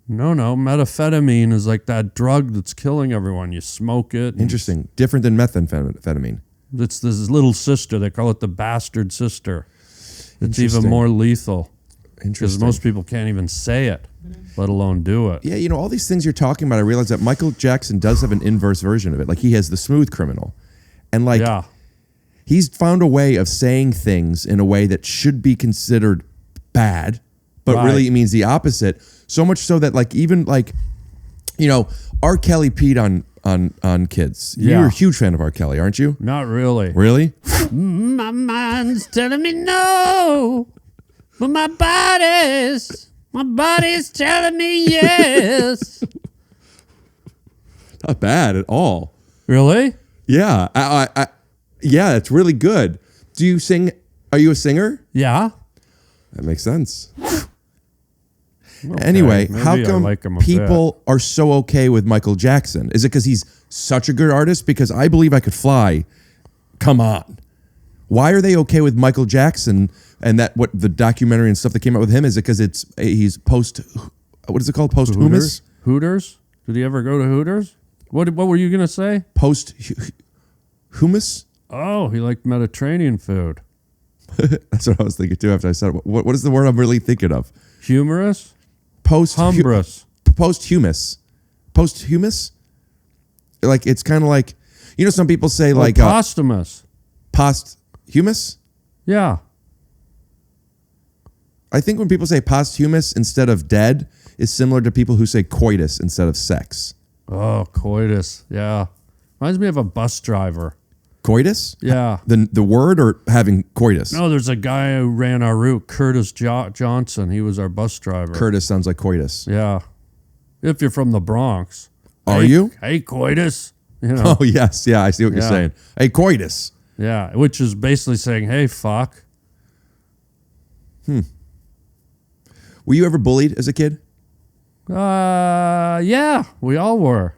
No. Methamphetamine is like that drug that's killing everyone. You smoke it. Interesting. Different than methamphetamine. It's this little sister. They call it the bastard sister. It's Interesting. even more lethal. Because Interesting. most people can't even say it, let alone do it. Yeah, all these things you're talking about, I realize that Michael Jackson does have an inverse version of it. Like, he has the smooth criminal. And, like, Yeah. he's found a way of saying things in a way that should be considered bad, but Right. really it means the opposite. So much so that, like, even, like, R. Kelly peed on kids. Yeah. You're a huge fan of R. Kelly, aren't you? Not really. Really? My mind's telling me no, but my body's telling me yes. Not bad at all. Really? Yeah. Yeah, it's really good. Do you sing? Are you a singer? Yeah. That makes sense. Anyway, maybe how I come like him a people are so okay with Michael Jackson? Is it because he's such a good artist? Because I Believe I Could Fly, come on. Why are they okay with Michael Jackson and that what the documentary and stuff that came out with him? Is it because he's what is it called? Posthumous? Hooters? Did he ever go to Hooters? What were you gonna say? Posthumous? Oh, he liked Mediterranean food. That's what I was thinking too after I said it. What is the word I'm really thinking of? Humorous? Posthumous. Posthumous? Like, it's kind of like, some people say like posthumous. posthumous. Yeah. I think when people say posthumous instead of dead is similar to people who say coitus instead of sex. Oh, coitus. Yeah. Reminds me of a bus driver. Coitus? Yeah. The word or having coitus? No, there's a guy who ran our route, Curtis Johnson. He was our bus driver. Curtis sounds like coitus. Yeah. If you're from the Bronx. Are you? Hey, coitus. Oh, yes. Yeah, I see what you're saying. Hey, coitus. Yeah, which is basically saying, hey, fuck. Were you ever bullied as a kid? Yeah, we all were.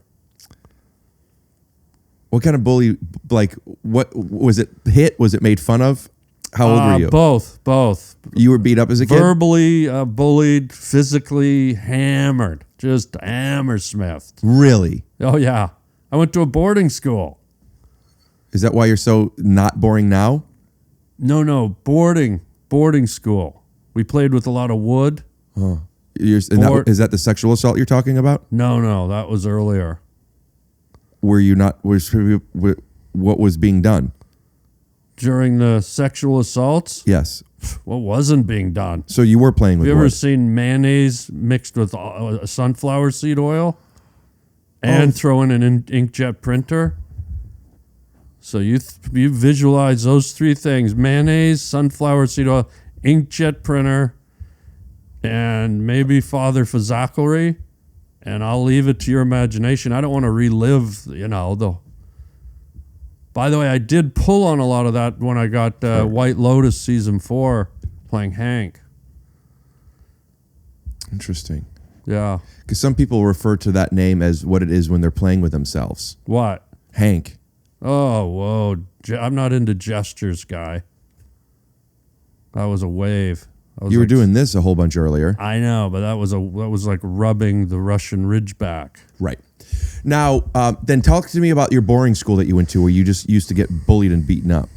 What kind of bully, like, what was it hit? Was it made fun of? How old were you? Both. You were beat up as a kid? Verbally bullied, physically hammered, just hammersmithed. Really? Oh, yeah. I went to a boarding school. Is that why you're so not boring now? No, boarding school. We played with a lot of wood. Is that the sexual assault you're talking about? No, that was earlier. Were you not? What was being done? During the sexual assaults, Yes. what wasn't being done? So you were playing with Have you ever wood. seen mayonnaise mixed with sunflower seed oil and throw in an inkjet printer? So you visualize those three things: mayonnaise, sunflower seed oil, inkjet printer, and maybe Father Fazaklery. And I'll leave it to your imagination. I don't want to relive, By the way, I did pull on a lot of that when I got White Lotus season 4 playing Hank. Interesting. Yeah. Because some people refer to that name as what it is when they're playing with themselves. What? Hank. Oh, whoa. I'm not into gestures, guy. That was a wave. You were doing this a whole bunch earlier. I know, but that was like rubbing the Russian Ridgeback. Right. Now, then talk to me about your boarding school that you went to where you just used to get bullied and beaten up.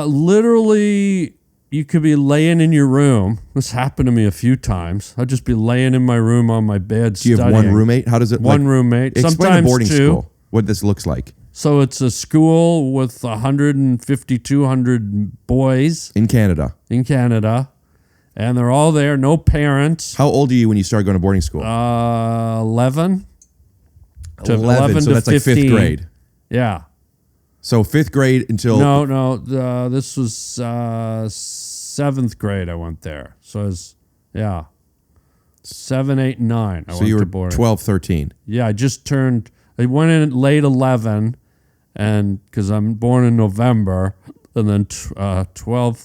Literally, you could be laying in your room. This happened to me a few times. I'd just be laying in my room on my bed Do you have studying. one roommate? How does it One roommate. Explain Sometimes a boarding two. school, what this looks like. So it's a school with 150, 200 boys In Canada. in Canada. And they're all there, no parents. How old are you when you started going to boarding school? 11. 11, so to that's like 15. 5th grade. Yeah. So 5th grade until... No. This was 7th grade I went there. So it was, 7, 8, 9. So you were 12, 13. Yeah, I went in at late 11, and because I'm born in November, and then 12,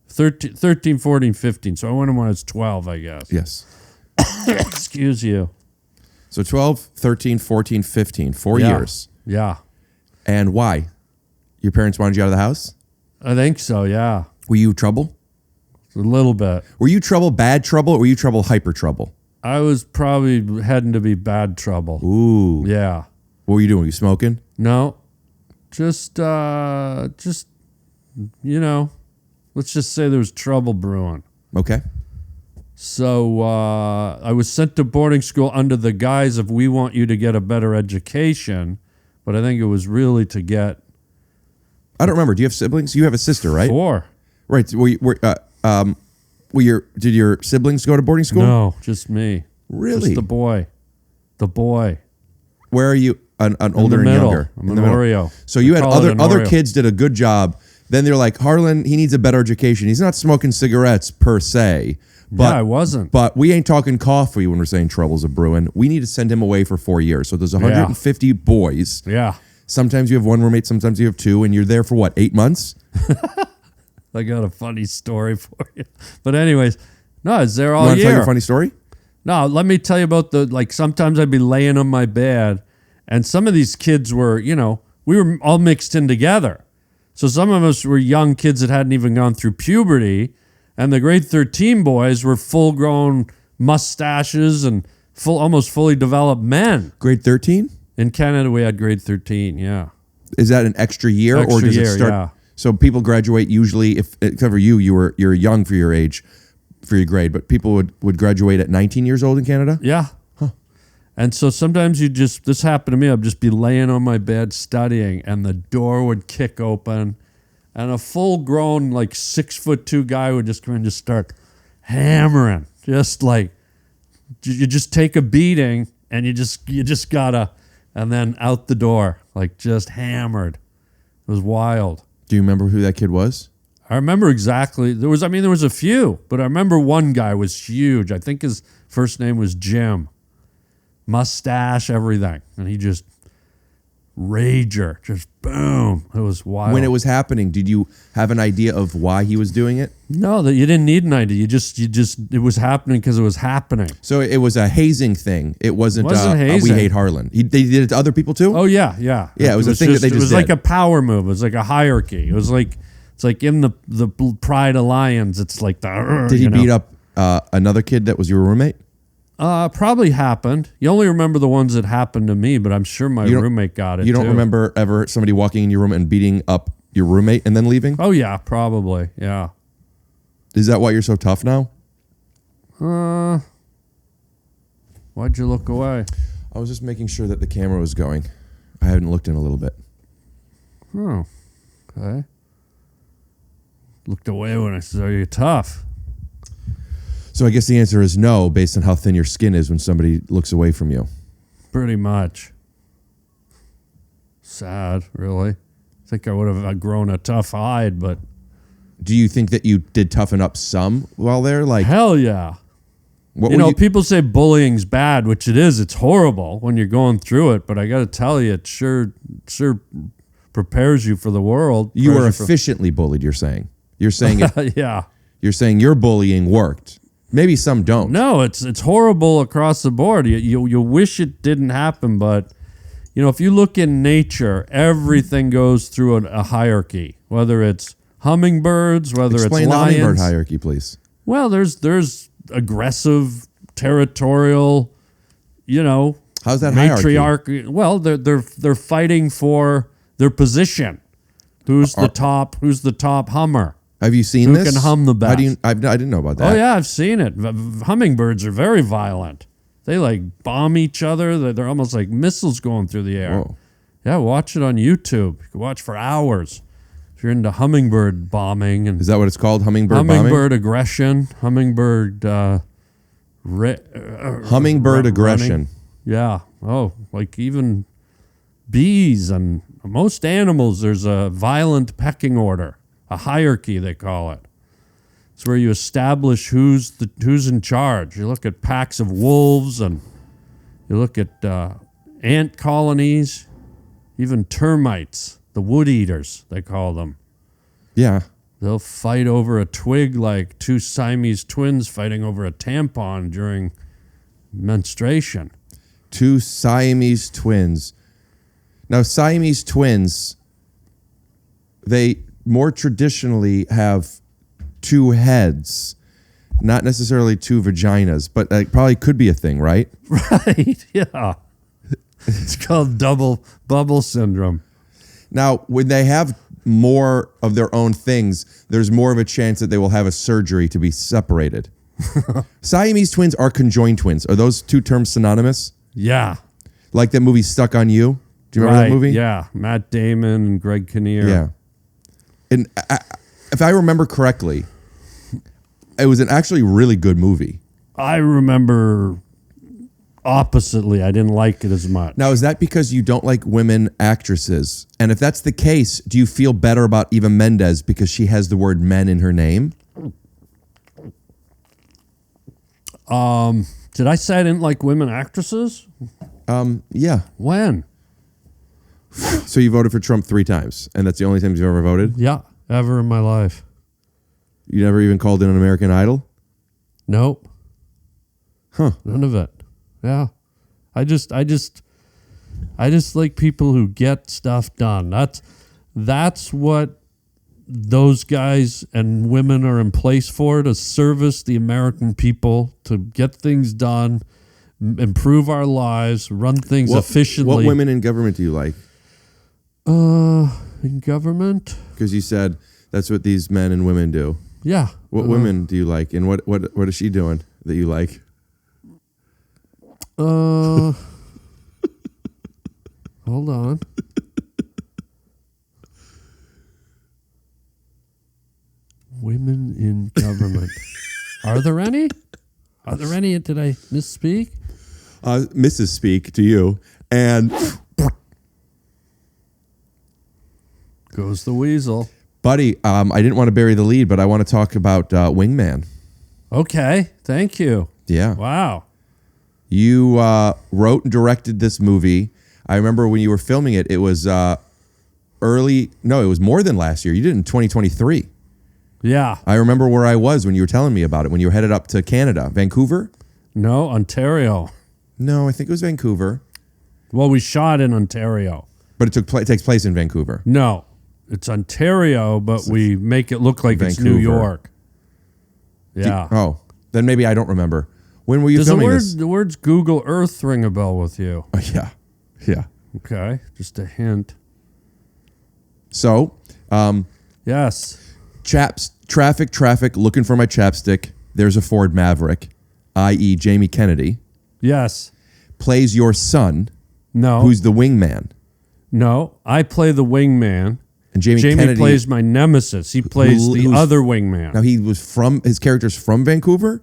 13, 14, 15. So I went in when I was 12, I guess. Yes. Excuse you. So 12, 13, 14, 15. 4 years. Yeah. And why? Your parents wanted you out of the house? I think so, yeah. Were you trouble? A little bit. Were you trouble, bad trouble, or were you trouble, hyper trouble? I was probably heading to be bad trouble. Ooh. Yeah. What were you doing? Were you smoking? No. Just let's just say there was trouble brewing. Okay. So I was sent to boarding school under the guise of we want you to get a better education, but I think it was really to get... I don't remember. Do you have siblings? You have a sister, right? 4. Right. Did your siblings go to boarding school? No, just me. Really? Just the boy. The boy. Where are you? An older and younger? I'm an Oreo. So you had Call it an other Oreo. kids did a good job. Then they're like, Harland, he needs a better education. He's not smoking cigarettes per se. But, Yeah, I wasn't. But we ain't talking coffee when we're saying troubles of brewing. We need to send him away for 4 years. So there's 150 boys. Yeah. Sometimes you have one roommate, sometimes you have two, and you're there for what, 8 months? I got a funny story for you. But anyways, no, it's there all You want to tell year. your funny story? No, let me tell you about sometimes I'd be laying on my bed, and some of these kids were, we were all mixed in together. So some of us were young kids that hadn't even gone through puberty, and the grade 13 boys were full-grown mustaches and almost fully developed men. Grade 13? In Canada, we had grade 13, yeah. Is that an extra year? Extra or does year, it start? yeah. So people graduate usually, except for you're young for your age, for your grade, but people would graduate at 19 years old in Canada? Yeah. Huh. And so sometimes this happened to me, I'd just be laying on my bed studying, and the door would kick open, and a full-grown, 6'2" guy would just come in and just start hammering. Just like, you just take a beating, and you just gotta, and then out the door, just hammered. It was wild. Do you remember who that kid was? I remember exactly. There was a few, but I remember one guy was huge. I think his first name was Jim. Mustache, everything. And he just, rager, just boom. It was wild. When it was happening, did you have an idea of why he was doing it? No, that you didn't need an idea. You just, it was happening because it was happening. So it was a hazing thing. It wasn't, hazing. we hate Harland. They did it to other people too? Oh, yeah, yeah. Yeah, it was a thing that they just It was did. like a power move. It was like a hierarchy. It was like, it's like in the Pride of Lions. It's like the... Did he beat up another kid that was your roommate? Probably happened. You only remember the ones that happened to me, but I'm sure my roommate got it. You don't too. remember ever somebody walking in your room and beating up your roommate and then leaving? Oh yeah, probably. Yeah. Is that why you're so tough now? Why'd you look away? I was just making sure that the camera was going. I hadn't looked in a little bit. Oh, okay. Looked away when I said, "Are you tough?" So I guess the answer is no, based on how thin your skin is when somebody looks away from you. Pretty much. Sad, really. I think I would have grown a tough hide, but... Do you think that you did toughen up some while there? Hell yeah. What People say bullying's bad, which it is. It's horrible when you're going through it, but I got to tell you, it sure prepares you for the world. You were efficiently bullied, you're saying. You're saying it, yeah. You're saying your bullying worked. Maybe some don't. No, it's horrible across the board. You wish it didn't happen, but if you look in nature, everything goes through a hierarchy. Whether it's hummingbirds, whether Explain it's lions. the hummingbird hierarchy, please. Well, there's aggressive, territorial, How's that matriarchy? hierarchy? Well, they're fighting for their position. Who's the top hummer? Have you seen Who this? can hum the best? I didn't know about that. Oh yeah, I've seen it. Hummingbirds are very violent. They bomb each other. They're almost like missiles going through the air. Whoa. Yeah, watch it on YouTube. You can watch for hours. if you're into hummingbird bombing and Is that what it's called? Hummingbird bombing? hummingbird aggression, hummingbird Hummingbird aggression. running. Yeah. Oh, like even bees and most animals, there's a violent pecking order, a hierarchy they call it. It's where you establish who's in charge. You look at packs of wolves and you look at ant colonies, even termites, the wood eaters, they call them. Yeah. They'll fight over a twig like two Siamese twins fighting over a tampon during menstruation. Two Siamese twins. Now, Siamese twins, they more traditionally have two heads, not necessarily two vaginas, but that probably could be a thing, right? Right, yeah. It's called double bubble syndrome. Now, when they have more of their own things, there's more of a chance that they will have a surgery to be separated. Siamese twins are conjoined twins. Are those two terms synonymous? Yeah. Like that movie Stuck on You? Do you remember that movie? Yeah, Matt Damon and Greg Kinnear. Yeah. And if I remember correctly, it was an actually really good movie. I remember oppositely. I didn't like it as much. Now, is that because you don't like women actresses? And if that's the case, do you feel better about Eva Mendes because she has the word men in her name? Did I say I didn't like women actresses? Yeah. When? So you voted for Trump 3 times, and that's the only time you've ever voted? Yeah, ever in my life. You never even called in an American Idol? Nope. Huh. None of it. Yeah. I just like people who get stuff done. That's what those guys and women are in place for, to service the American people, to get things done, improve our lives, run things efficiently. What women in government do you like? In government? Because you said that's what these men and women do. Yeah. What women do you like, and what is she doing that you like? Hold on. Women in government. Are there any? Are there any? Did I misspeak? Mrs. Speak to you, and Goes the weasel. buddy, I didn't want to bury the lead, but I want to talk about Wingman. Okay. Thank you. Yeah. Wow. You wrote and directed this movie. I remember when you were filming it, it was it was more than last year. You did it in 2023. Yeah. I remember where I was when you were telling me about it, when you were headed up to Canada. Vancouver? No, Ontario. No, I think it was Vancouver. Well, we shot in Ontario. But it takes place in Vancouver. No, it's Ontario, but we make it look like it's New Vancouver. York. Yeah. Then maybe I don't remember. When were you Does filming this? the words Google Earth ring a bell with you? Oh, yeah. Yeah. Okay, just a hint. So, Yes. traffic, looking for my chapstick. There's a Ford Maverick, i.e. Jamie Kennedy, Yes. plays your son, No. who's the wingman. No, I play the wingman. And Jamie Jamie Kennedy plays my nemesis. He plays the who's- other wingman. Now, his character's from Vancouver?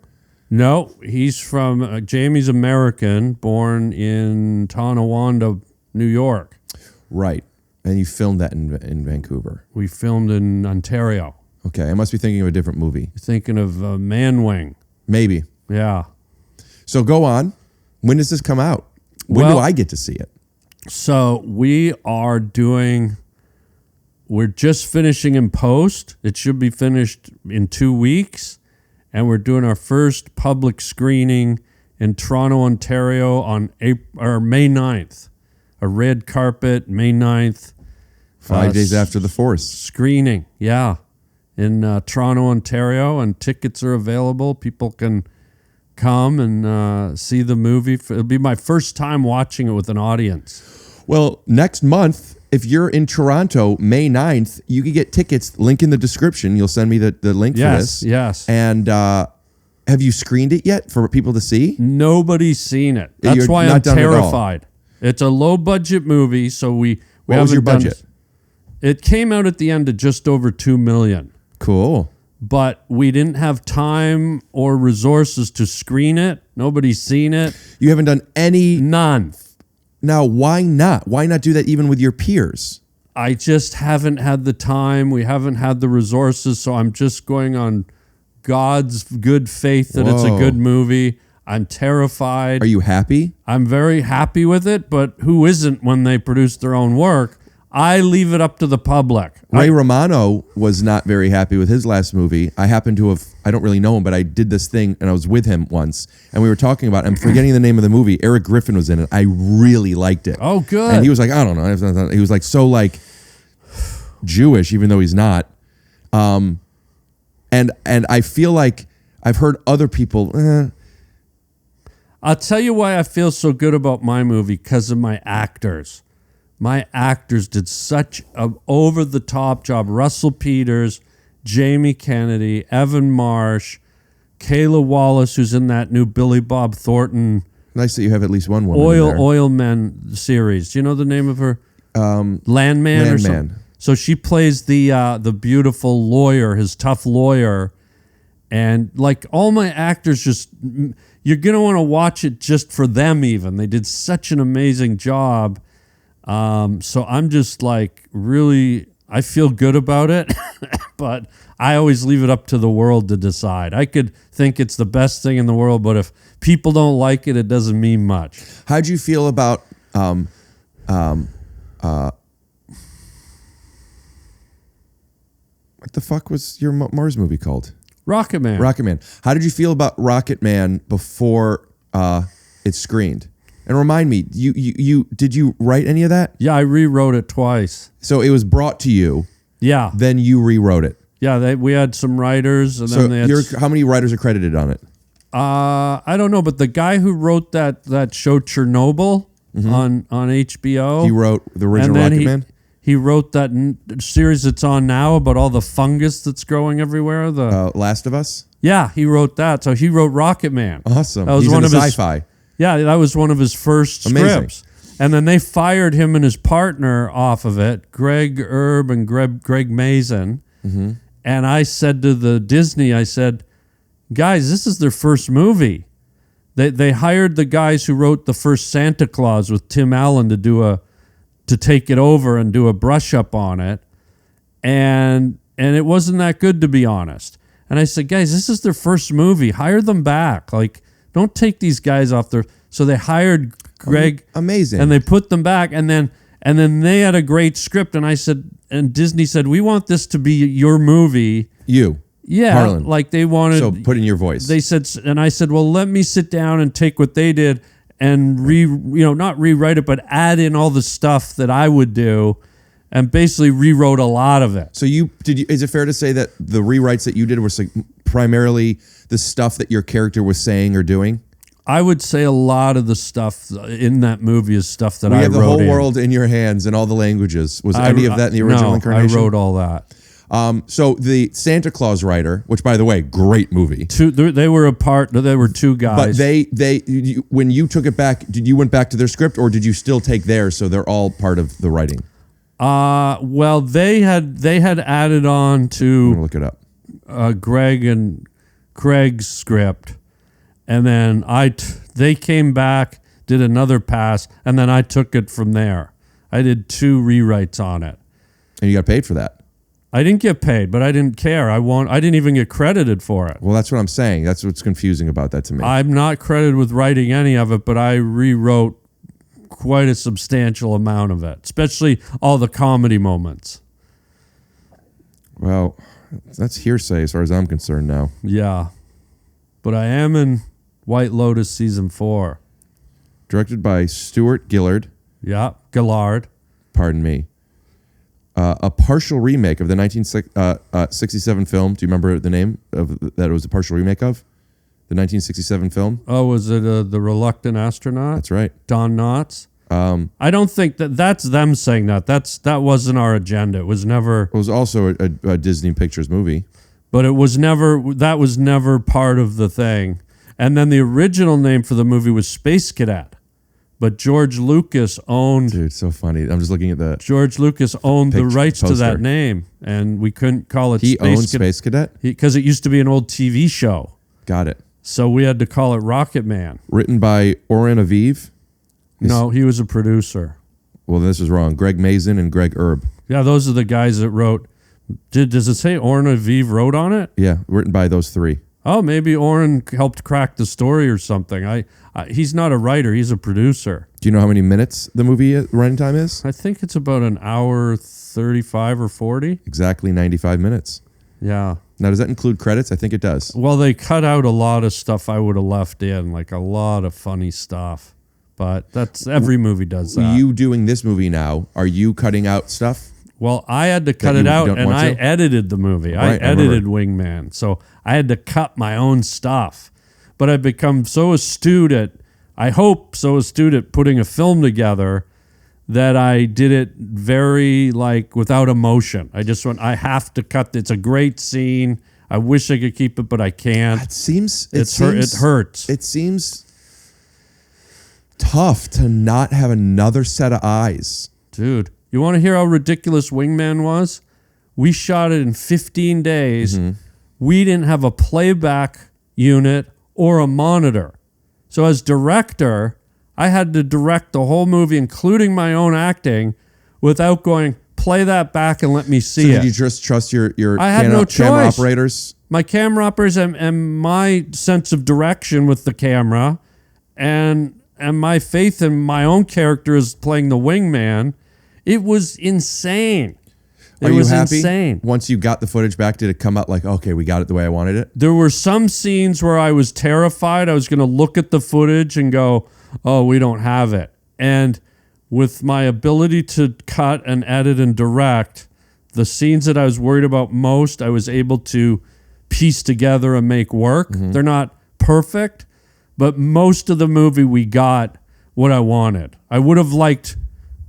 No, he's from Jamie's American, born in Tonawanda, New York. Right. And you filmed that in Vancouver. We filmed in Ontario. Okay, I must be thinking of a different movie. You're thinking of Man Wing. Maybe. Yeah. So go on. When does this come out? When do Well- I get to see it? So we're just finishing in post. It should be finished in 2 weeks. And we're doing our first public screening in Toronto, Ontario on May 9th. A red carpet, May 9th. 5 days after the Force. Screening, yeah. In Toronto, Ontario. And tickets are available. People can come and see the movie. It'll be my first time watching it with an audience. Well, next month, if you're in Toronto, May 9th, you can get tickets. Link in the description. You'll send me the link for this. Yes. And have you screened it yet for people to see? Nobody's seen it. That's You're why not I'm done at all. terrified. It's a low budget movie, so we What was your haven't done- budget? It came out at the end at just over 2 million. Cool. But we didn't have time or resources to screen it. Nobody's seen it. You haven't done any. None. Now, why not? Why not do that even with your peers? I just haven't had the time. We haven't had the resources. So I'm just going on God's good faith that it's a Whoa. good movie. I'm terrified. Are you happy? I'm very happy with it, but who isn't when they produce their own work? I leave it up to the public. Ray Romano was not very happy with his last movie. I happen to have, I don't really know him, but I did this thing and I was with him once and we were talking about, I'm forgetting the name of the movie. Eric Griffin was in it. I really liked it. Oh, good. And he was like, I don't know. He was like so like Jewish, even though he's not. And I feel like I've heard other people, I'll tell you why I feel so good about my movie, because of my actors. My actors did such an over-the-top job. Russell Peters, Jamie Kennedy, Evan Marsh, Kayla Wallace, who's in that new Billy Bob Thornton nice that you have at least one woman in there. Oil Men series. Do you know the name of her? Landman or something. So she plays the beautiful lawyer, his tough lawyer. And like all my actors just... You're going to want to watch it just for them even. They did such an amazing job. So I'm just like really, I feel good about it, but I always leave it up to the world to decide. I could think it's the best thing in the world, but if people don't like it, it doesn't mean much. How'd you feel about what the fuck was your Mars movie called? Rocket Man. Rocket Man. How did you feel about Rocket Man before it screened? And remind me, you did you write any of that? Yeah, I rewrote it twice. So it was brought to you. Yeah. Then you rewrote it. Yeah, we had some writers, and So then they had how many writers are credited on it? I don't know, but the guy who wrote that show Chernobyl on HBO, He wrote the original and then Rocket Man. He wrote that series that's on now about all the fungus that's growing everywhere. Last of Us. Yeah, he wrote that. So he wrote Rocket Man. Awesome. That was He's one into of his sci-fi. Yeah, that was one of his first Amazing. scripts. And then they fired him and his partner off of it, Greg Erb and Greg Mazin. Mm-hmm. And I said to the Disney, I said, guys, this is their first movie. They hired the guys who wrote the first Santa Claus with Tim Allen to take it over and do a brush up on it. And it wasn't that good, to be honest. And I said, guys, this is their first movie. Hire them back. Like, don't take these guys off their... So they hired Greg. Amazing. And they put them back. And then they had a great script. And I said, and Disney said, we want this to be your movie. You. Yeah. Harland. Like they wanted... So put in your voice. They said, and I said, well, let me sit down and take what they did and not rewrite it, but add in all the stuff that I would do, and basically rewrote a lot of it. So is it fair to say that the rewrites that you did were primarily the stuff that your character was saying or doing? I would say a lot of the stuff in that movie is stuff that I wrote. You have the whole world in your hands in all the languages. Was any of that in the original incarnation? I wrote all that. So the Santa Claus writer, which by the way, great movie. They were There were two guys. But when you took it back, did you went back to their script, or did you still take theirs? So they're all part of the writing. Well, they had added on to I'm gonna look it up. Greg and Craig's script, and then they came back, did another pass, and then I took it from there. I did 2 rewrites on it, And you got paid for that. I didn't get paid, but I didn't care. I didn't even get credited for it. Well, that's what I'm saying. That's what's confusing about that to me. I'm not credited with writing any of it, but I rewrote quite a substantial amount of it, especially all the comedy moments. Well, that's hearsay as far as I'm concerned now. Yeah. But I am in White Lotus season 4. Directed by Stuart Gillard. Yeah, Gillard. Pardon me. A partial remake of the 1967 film. Do you remember the name of that? It was a partial remake of the 1967 film. Oh, was it The Reluctant Astronaut? That's right. Don Knotts. I don't think that's them saying that. That wasn't our agenda. It was never. It was also a Disney Pictures movie, but it was never. That was never part of the thing. And then the original name for the movie was Space Cadet, but George Lucas owned. Dude, so funny. I'm just looking at the. George Lucas owned the rights to that poster. name, and we couldn't call it. He owned Space Cadet? Because it used to be an old TV show. Got it. So we had to call it Rocket Man. Written by Oren Aviv. No, he was a producer. Well, this is wrong. Greg Mazin and Greg Erb. Yeah, those are the guys that wrote. Does it say Oren Aviv wrote on it? Yeah, written by those three. Oh, maybe Oren helped crack the story or something. He's not a writer; he's a producer. Do you know how many minutes the movie running time is? I think it's about an hour 35 or 40. Exactly 95 minutes. Yeah. Now, does that include credits? I think it does. Well, they cut out a lot of stuff I would have left in, like a lot of funny stuff. But that's every movie does that. You doing this movie now, are you cutting out stuff? Well, I had to cut it out, and I edited the movie. I edited Wingman, so I had to cut my own stuff. But I've become so astute at putting a film together that I did it very, without emotion. I just went, I have to cut. It's a great scene. I wish I could keep it, but I can't. It hurts. It seems tough to not have another set of eyes. Dude, you want to hear how ridiculous Wingman was? We shot it in 15 days. Mm-hmm. We didn't have a playback unit or a monitor. So as director, I had to direct the whole movie, including my own acting, without going, play that back and let me see it. Did you just trust your no camera operators? My camera operators and my sense of direction with the camera and my faith in my own character as playing the wingman. It was insane. It was happy? Insane. Once you got the footage back, did it come out like, okay, we got it the way I wanted it? There were some scenes where I was terrified. I was going to look at the footage and go, oh, we don't have it. And with my ability to cut and edit and direct, the scenes that I was worried about most, I was able to piece together and make work. Mm-hmm. They're not perfect, but most of the movie we got what I wanted. I would have liked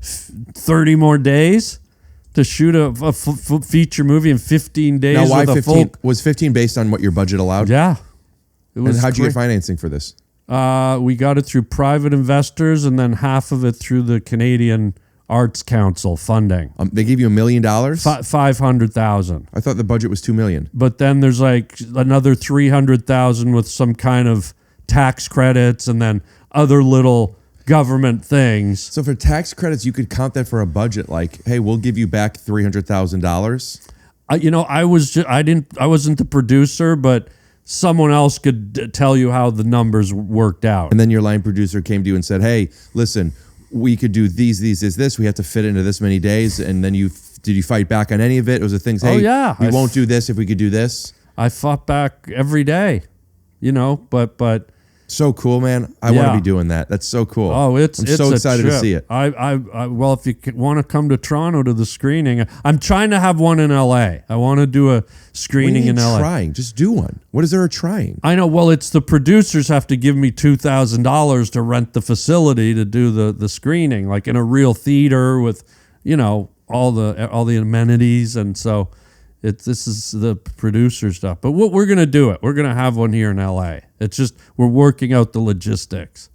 30 more days to shoot a feature movie in 15 days. Now, why 15? Was 15 based on what your budget allowed? Yeah. And how'd you get financing for this? We got it through private investors and then half of it through the Canadian Arts Council funding. They gave you $1 million? $500,000. I thought the budget was $2 million. But then there's like another $300,000 with some kind of tax credits and then other little government things. So for tax credits, you could count that for a budget. Like, hey, we'll give you back $300,000. I wasn't the producer, but someone else could tell you how the numbers worked out. And then your line producer came to you and said, hey, listen, we could do this. We have to fit into this many days. And then did you fight back on any of it? It was the things, hey, we won't do this if we could do this. I fought back every day, but so cool, man. I want to be doing that. That's so cool. Oh, I'm so excited to see it. Well, if you want to come to Toronto to the screening, I'm trying to have one in LA. I want to do a screening in LA. Trying, just do one. What is there a trying? I know. Well, it's the producers have to give me $2,000 to rent the facility to do the screening, like in a real theater with, all the amenities, and so. This is the producer stuff. But we're going to do it. We're going to have one here in LA. It's just we're working out the logistics.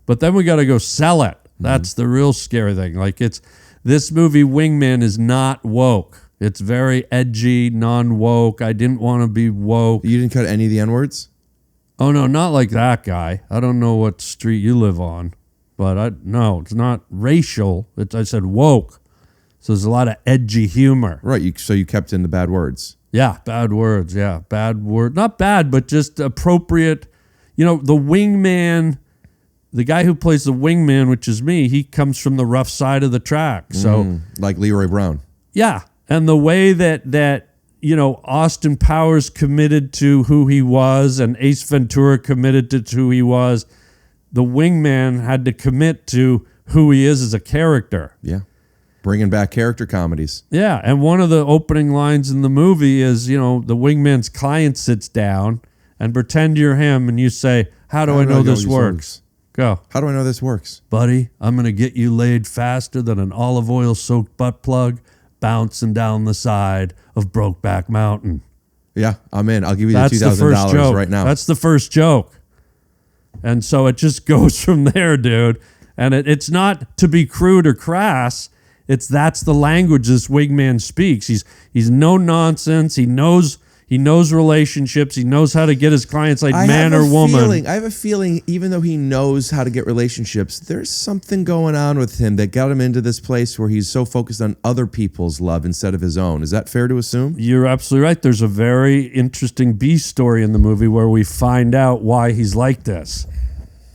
But then we got to go sell it. That's the real scary thing. Like this movie Wingman is not woke. It's very edgy, non-woke. I didn't want to be woke. You didn't cut any of the N-words? Oh, no, not like that guy. I don't know what street you live on. But no, it's not racial. I said woke. So there's a lot of edgy humor. Right. So you kept in the bad words. Yeah, bad words. Yeah, bad word. Not bad, but just appropriate. The wingman, the guy who plays the wingman, which is me, he comes from the rough side of the track. So like Leroy Brown. Yeah. And the way that Austin Powers committed to who he was and Ace Ventura committed to who he was, the wingman had to commit to who he is as a character. Yeah. Bringing back character comedies. Yeah, and one of the opening lines in the movie is, the wingman's client sits down and pretend you're him and you say, how do I know this works? Go. How do I know this works? Buddy, I'm going to get you laid faster than an olive oil soaked butt plug bouncing down the side of Brokeback Mountain. Yeah, I'm in. I'll give you the $2,000 right now. That's the first joke. And so it just goes from there, dude. And it's not to be crude or crass. That's the language this wingman speaks. He's no nonsense. He knows relationships. He knows how to get his clients like man or woman. I have a feeling, even though he knows how to get relationships, there's something going on with him that got him into this place where he's so focused on other people's love instead of his own. Is that fair to assume? You're absolutely right. There's a very interesting B story in the movie where we find out why he's like this.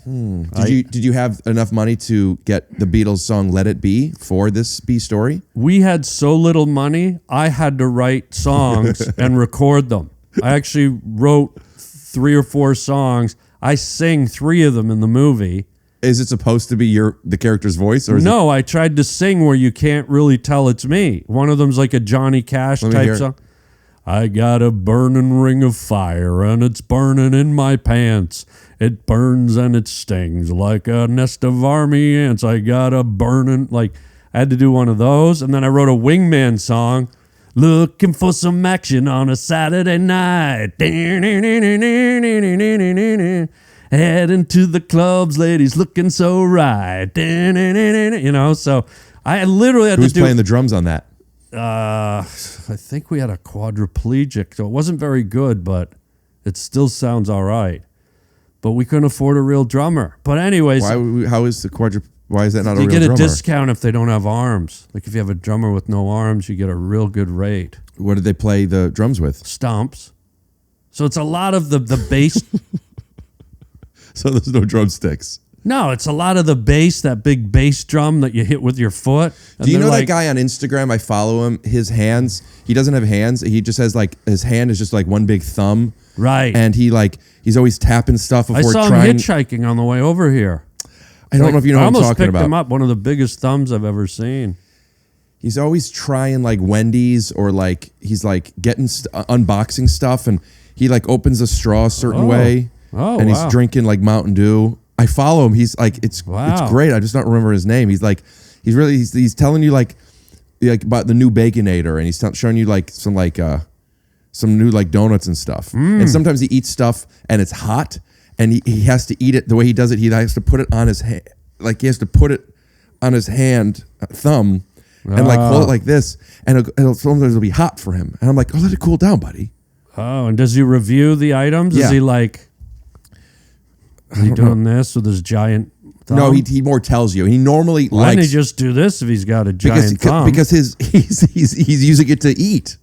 Did you have enough money to get the Beatles song "Let It Be" for this B story? We had so little money, I had to write songs and record them. I actually wrote 3 or 4 songs. I sing 3 of them in the movie. Is it supposed to be the character's voice, or no? I tried to sing where you can't really tell it's me. One of them's like a Johnny Cash type song. I got a burning ring of fire and it's burning in my pants. It burns and it stings like a nest of army ants. I got a burning, I had to do one of those. And then I wrote a wingman song, looking for some action on a Saturday night. Heading to the clubs, ladies looking so right. So I literally had to do... Who's playing the drums on that? I think we had a quadriplegic, so it wasn't very good, but it still sounds all right. But we couldn't afford a real drummer. But anyways, why is that not a real drummer? You get a discount if they don't have arms. Like if you have a drummer with no arms, you get a real good rate. What did they play the drums with? Stumps. So it's a lot of the bass. So there's no drumsticks. No, it's a lot of the bass, that big bass drum that you hit with your foot. Do you know that guy on Instagram? I follow him. His hands, he doesn't have hands. He just has his hand is just like one big thumb. Right. And he's always tapping stuff before I saw him hitchhiking on the way over here. I don't know if you know what I'm talking about. I almost picked him up. One of the biggest thumbs I've ever seen. He's always trying Wendy's or he's getting unboxing stuff, and he opens a straw a certain way. Oh, and he's drinking Mountain Dew. I follow him. He's it's great. I just don't remember his name. He's he's telling you about the new Baconator, and he's showing you some new donuts and stuff. And sometimes he eats stuff and it's hot, and he has to eat it the way he does it. He has to put it on his hand, he has to put it on his hand thumb, and hold it like this, and sometimes it'll be hot for him. And I'm like, oh, let it cool down, buddy. Oh, and does he review the items? Yeah. Is he is he doing this with his giant thumb? No, he more tells you. He normally Why likes... didn't he just do this if he's got a giant thumb? Because he's using it to eat.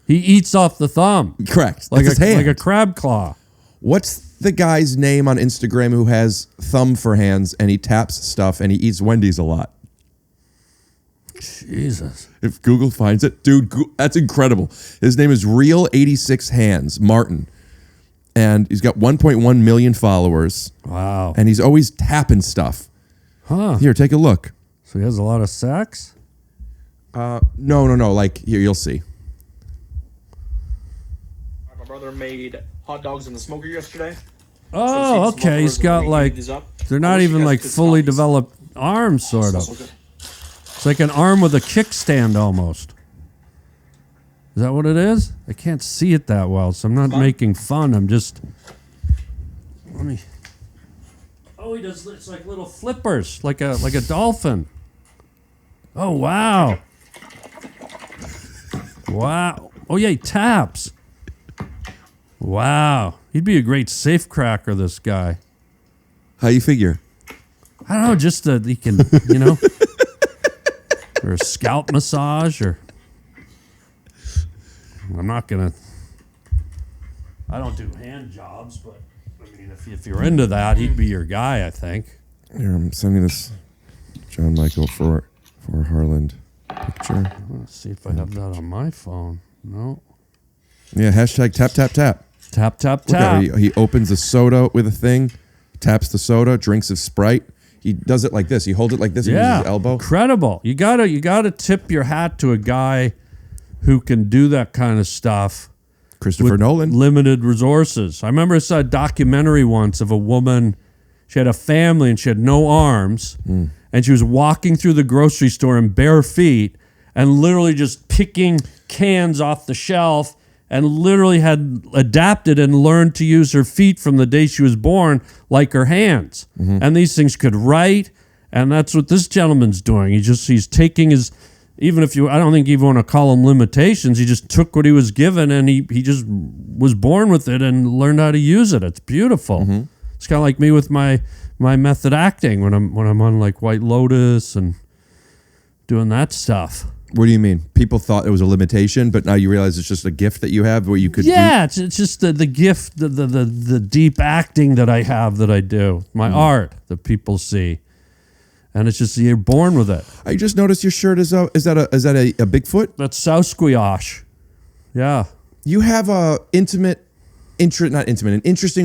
He eats off the thumb. Correct. Like his hand. Like a crab claw. What's the guy's name on Instagram who has thumb for hands and he taps stuff and he eats Wendy's a lot? Jesus. If Google finds it, dude, that's incredible. His name is Real86Hands, Martin. And he's got 1.1 million followers. Wow. And he's always tapping stuff. Huh. Here, take a look. So he has a lot of sex? No. Here, you'll see. My brother made hot dogs in the smoker yesterday. Oh, okay. He's got they're not even fully developed arms, sort of. It's like an arm with a kickstand almost. Is that what it is? I can't see it that well, so I'm not making fun. I'm just... Let me... Oh, he does... It's like little flippers, like a dolphin. Oh, wow. Wow. Oh, yeah, he taps. Wow. He'd be a great safe cracker, this guy. How you figure? I don't know, just that he can, or a scalp massage, or... I'm not going to... I don't do hand jobs, but, I mean, if you're into that, he'd be your guy, I think. Here, I'm sending this JonMichael for Harland picture. Let's see if I have that on my phone. No. Yeah, hashtag tap, tap, tap. Tap, tap, Look tap. he opens a soda with a thing, taps the soda, drinks a Sprite. He does it like this. He holds it like this and uses his elbow. Incredible. You gotta tip your hat to a guy who can do that kind of stuff. Christopher Nolan. Limited resources. I remember I saw a documentary once of a woman. She had a family and she had no arms. And she was walking through the grocery store in bare feet and literally just picking cans off the shelf, and literally had adapted and learned to use her feet from the day she was born like her hands. And these things could write And that's what this gentleman's doing. He's taking his, even if I don't think you want to call them limitations, he just took what he was given and he just was born with it and learned how to use it. It's beautiful. Mm-hmm. It's kind of like me with my method acting when I'm on like White Lotus and doing that stuff. What do you mean? People thought it was a limitation, but now you realize it's just a gift that you have where you could it's just the gift, the deep acting that I have that I do. My art that people see. And it's just you're born with it. I just noticed your shirt is that a Bigfoot? That's Sasquatch. Yeah. You have an interesting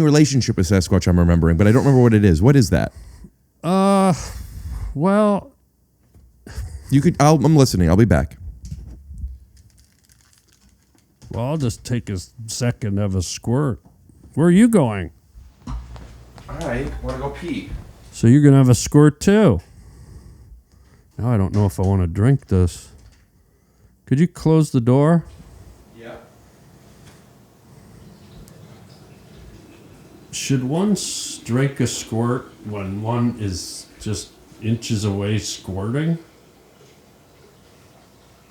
relationship with Sasquatch. I'm remembering, but I don't remember what it is. What is that? Well, I'm listening. I'll be back. Well, I'll just take a second to have a squirt. Where are you going? I want to go pee. So you're gonna have a squirt too. Now I don't know if I want to drink this. Could you close the door? Yeah. Should one drink a squirt when one is just inches away squirting?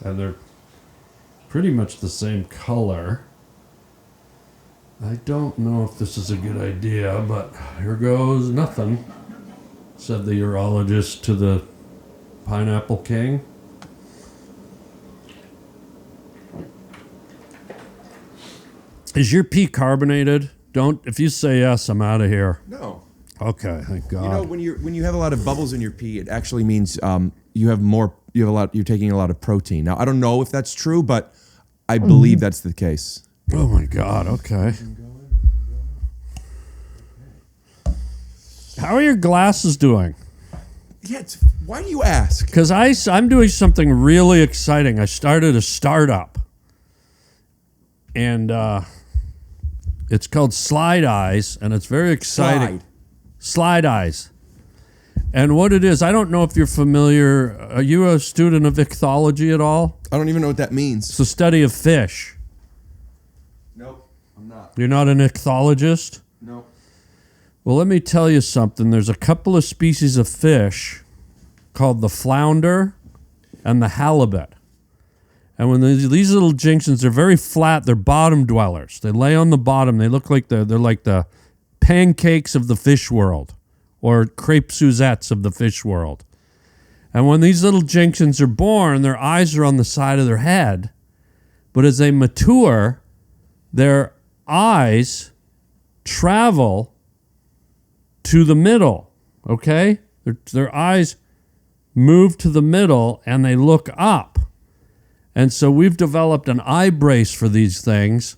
And they're pretty much the same color. I don't know if this is a good idea, but here goes nothing, said the urologist to the Pineapple King. Is your pee carbonated? If you say yes, I'm out of here. No. Okay, thank God. You know, when you have a lot of bubbles in your pee, it actually means you're taking a lot of protein. Now, I don't know if that's true, but I believe that's the case. Oh my God, okay. How are your glasses doing? Yeah, why do you ask? Because I'm doing something really exciting. I started a startup. And it's called Slide Eyes, and it's very exciting. Slide Eyes. And what it is, I don't know if you're familiar. Are you a student of ichthyology at all? I don't even know what that means. It's the study of fish. Nope, I'm not. You're not an ichthyologist? No. Well, let me tell you something. There's a couple of species of fish called the flounder and the halibut. And when these little jinxons, they're very flat. They're bottom dwellers. They lay on the bottom. They look like they're like the pancakes of the fish world, or crepe Suzettes of the fish world. And when these little jinxons are born, their eyes are on the side of their head. But as they mature, their eyes travel to the middle, okay? Their eyes move to the middle and they look up. And so we've developed an eye brace for these things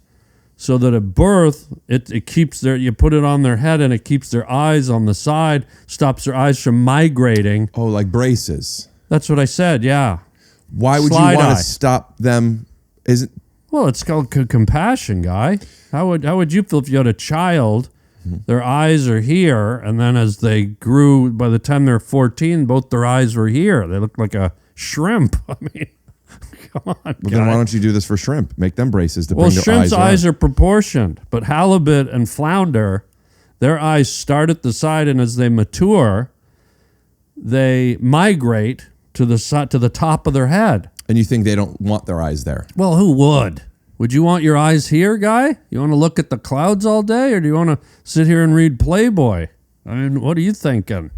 so that at birth, it keeps you put it on their head and it keeps their eyes on the side, stops their eyes from migrating. Oh, like braces. That's what I said, yeah. Why would you want to stop them? Well, it's called compassion, guy. How would you feel if you had a child? Their eyes are here, and then as they grew, by the time they're 14, both their eyes were here. They look like a shrimp. I mean, come on, well, then why don't you do this for shrimp? Make them braces to bring their eyes shrimp's around. eyes are proportioned, but halibut and flounder, their eyes start at the side, and as they mature, they migrate to the top of their head. And you think they don't want their eyes there? Well, who would? Would you want your eyes here, guy? You want to look at the clouds all day, or do you want to sit here and read Playboy? I mean, what are you thinking?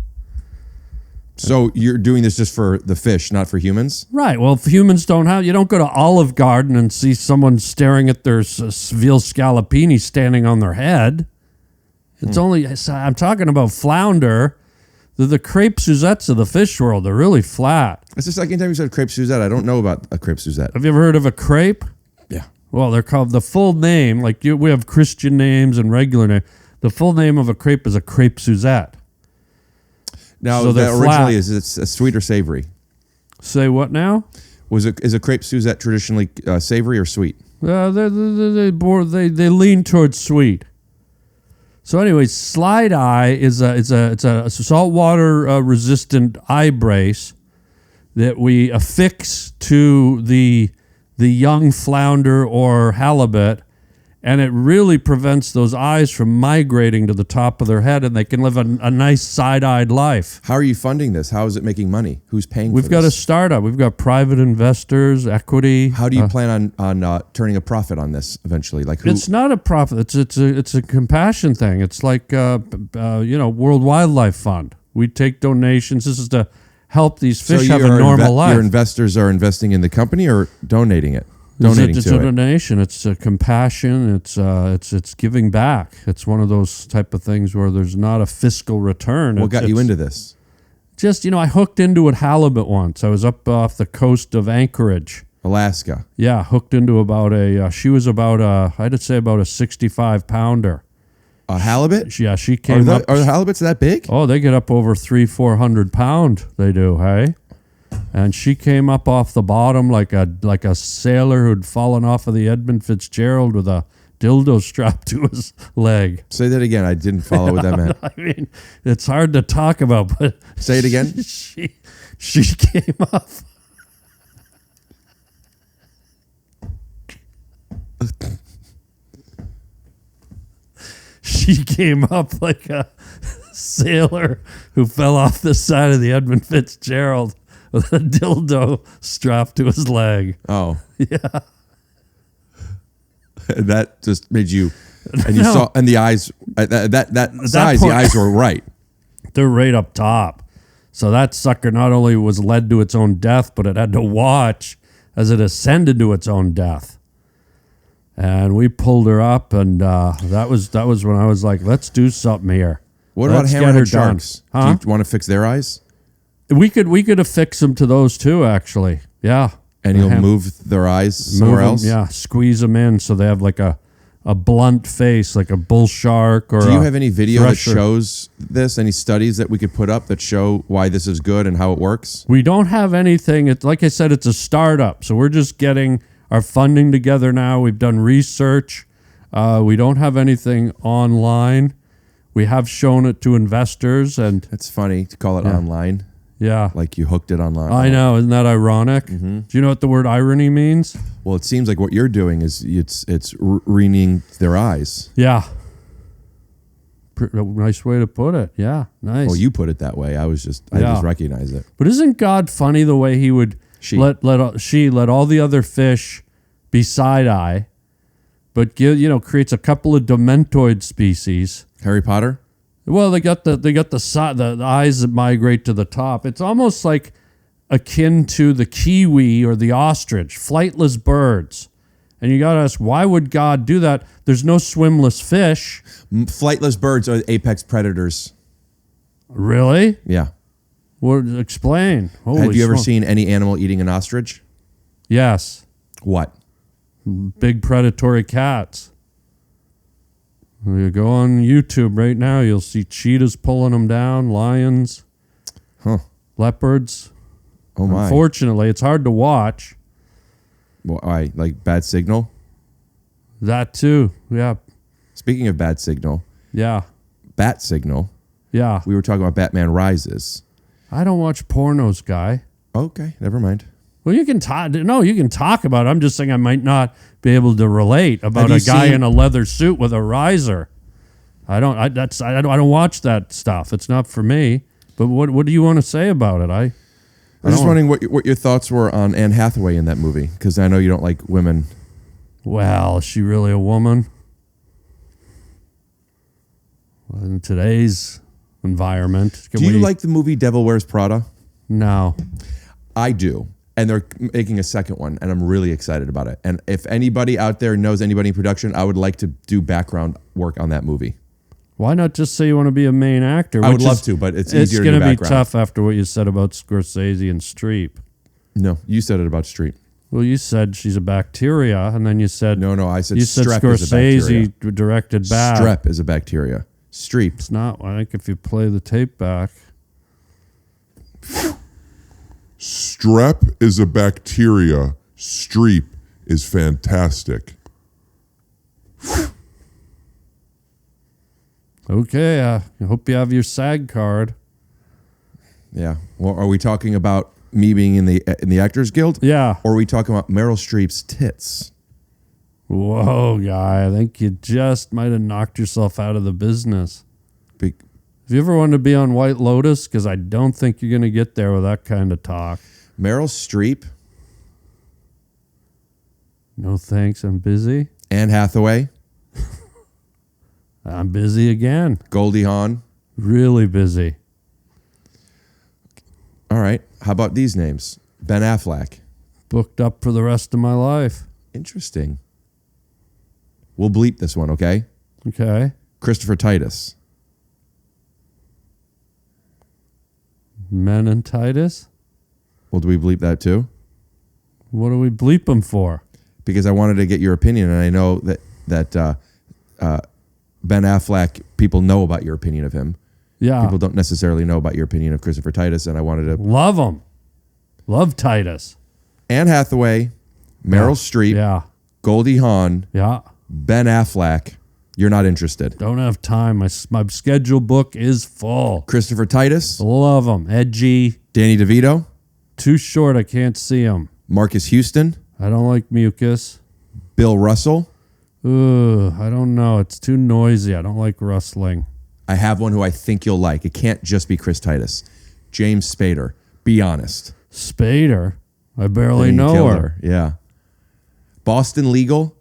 So you're doing this just for the fish, not for humans? Right. Well, if humans you don't go to Olive Garden and see someone staring at their veal scallopini standing on their head. It's I'm talking about flounder. They're the crepe Suzettes of the fish world. They're really flat. It's the second time you said crepe Suzette. I don't know about a crepe Suzette. Have you ever heard of a crepe? Yeah. Well, they're called the full name. Like we have Christian names and regular names. The full name of a crepe is a crepe Suzette. Now, so that originally is it a sweet or savory? Say what now? Is a crepe Suzette traditionally savory or sweet? They lean towards sweet. So, anyways, Slide Eye is a saltwater resistant eye brace that we affix to the young flounder or halibut, And it really prevents those eyes from migrating to the top of their head, and they can live a nice side-eyed life. How are you funding this? How is it making money? Who's paying for this? We've got a startup. We've got private investors, equity. How do you plan on turning a profit on this eventually? Like who? It's not a profit. It's a compassion thing. It's like World Wildlife Fund. We take donations. This is to help these fish have a normal life. Your investors are investing in the company or donating it? It's a donation. It's a compassion. It's giving back. It's one of those type of things where there's not a fiscal return. What got you into this? Just, I hooked into it halibut once. I was up off the coast of Anchorage, Alaska. Yeah, hooked into about I'd say about a 65-pounder. A halibut? She came up. Are the halibuts that big? Oh, they get up over 300-400 pound. They do, hey? And she came up off the bottom like a sailor who'd fallen off of the Edmund Fitzgerald with a dildo strapped to his leg. Say that again. I didn't follow what that meant. I mean, it's hard to talk about, but say it again. She came up. She came up like a sailor who fell off the side of the Edmund Fitzgerald with a dildo strapped to his leg. Oh. Yeah. That just made you, and you saw, and the eyes, that size, point, the eyes were right. They're right up top. So that sucker not only was led to its own death, but it had to watch as it ascended to its own death. And we pulled her up, and that was when I was like, let's do something here. What about hammerhead sharks? Huh? Do you want to fix their eyes? We could affix them to those too, actually. Yeah. And you'll move their eyes somewhere else? Yeah, squeeze them in so they have like a blunt face, like a bull shark or. Do you have any video thresher that shows this? Any studies that we could put up that show why this is good and how it works? We don't have anything. Like I said, it's a startup, so we're just getting our funding together now. We've done research. We don't have anything online. We have shown it to investors, and it's funny to call it online. Yeah, like you hooked it online. I know, isn't that ironic? Mm-hmm. Do you know what the word irony means? Well, it seems like what you're doing is it's reaming their eyes. Yeah, nice way to put it. Yeah, nice. Well, you put it that way. I just recognize it. But isn't God funny the way He would let all the other fish be side eye, but creates a couple of dementoid species. Harry Potter. Well, they got the eyes that migrate to the top. It's almost like akin to the kiwi or the ostrich, flightless birds. And you got to ask, why would God do that? There's no swimless fish. Flightless birds are apex predators. Really? Yeah. Well, explain. Have you ever seen any animal eating an ostrich? Yes. What? Big predatory cats. You go on YouTube right now, you'll see cheetahs pulling them down, lions, leopards. Oh my! Unfortunately, it's hard to watch. Why? Like Bad Signal? That too. Yeah. Speaking of Bad Signal. Yeah. Bat Signal. Yeah. We were talking about Batman Rises. I don't watch pornos, guy. Okay, never mind. Well, you can talk. No, you can talk about it. I'm just saying I might not be able to relate about a guy in a leather suit with a riser. I don't watch that stuff. It's not for me. But what do you want to say about it? I'm just wondering what your thoughts were on Anne Hathaway in that movie, because I know you don't like women. Well, is she really a woman? In today's environment. Do you like the movie Devil Wears Prada? No. I do. And they're making a second one, and I'm really excited about it. And if anybody out there knows anybody in production, I would like to do background work on that movie. Why not just say you want to be a main actor? I would love to, but it's easier to do background. It's going to be tough after what you said about Scorsese and Streep. No, you said it about Streep. Well, you said she's a bacteria, and then you said... No, I said you said Strep is a bacteria. Scorsese directed bad. Strep is a bacteria. Streep. It's not. I think if you play the tape back... Strep is a bacteria. Streep is fantastic. Okay, I hope you have your SAG card. Yeah. Well, are we talking about me being in the Actors Guild? Yeah. Or are we talking about Meryl Streep's tits? Whoa, guy. I think you just might have knocked yourself out of the business. Be- Have you ever wanted to be on White Lotus? Because I don't think you're going to get there with that kind of talk. Meryl Streep. No thanks, I'm busy. Anne Hathaway. I'm busy again. Goldie Hawn. Really busy. All right. How about these names? Ben Affleck. Booked up for the rest of my life. Interesting. We'll bleep this one, okay? Okay. Christopher Titus. Meningitis? Well, do we bleep that too? What do we bleep him for? Because I wanted to get your opinion, and I know that Ben Affleck, people know about your opinion of him. Yeah. People don't necessarily know about your opinion of Christopher Titus, and I wanted to... Love him. Love Titus. Anne Hathaway, Meryl Streep, Yeah. Goldie Hawn, Yeah. Ben Affleck. You're not interested. Don't have time. My schedule book is full. Christopher Titus, Love him. Edgy. Danny DeVito, Too short. I can't see him. Marcus Houston, I don't like mucus. Bill Russell. Ugh, I don't know. It's too noisy. I don't like rustling. I have one who I think you'll like. It can't just be Chris Titus. James Spader. Be honest. Spader? I barely Then he know killed her. Yeah. Boston Legal.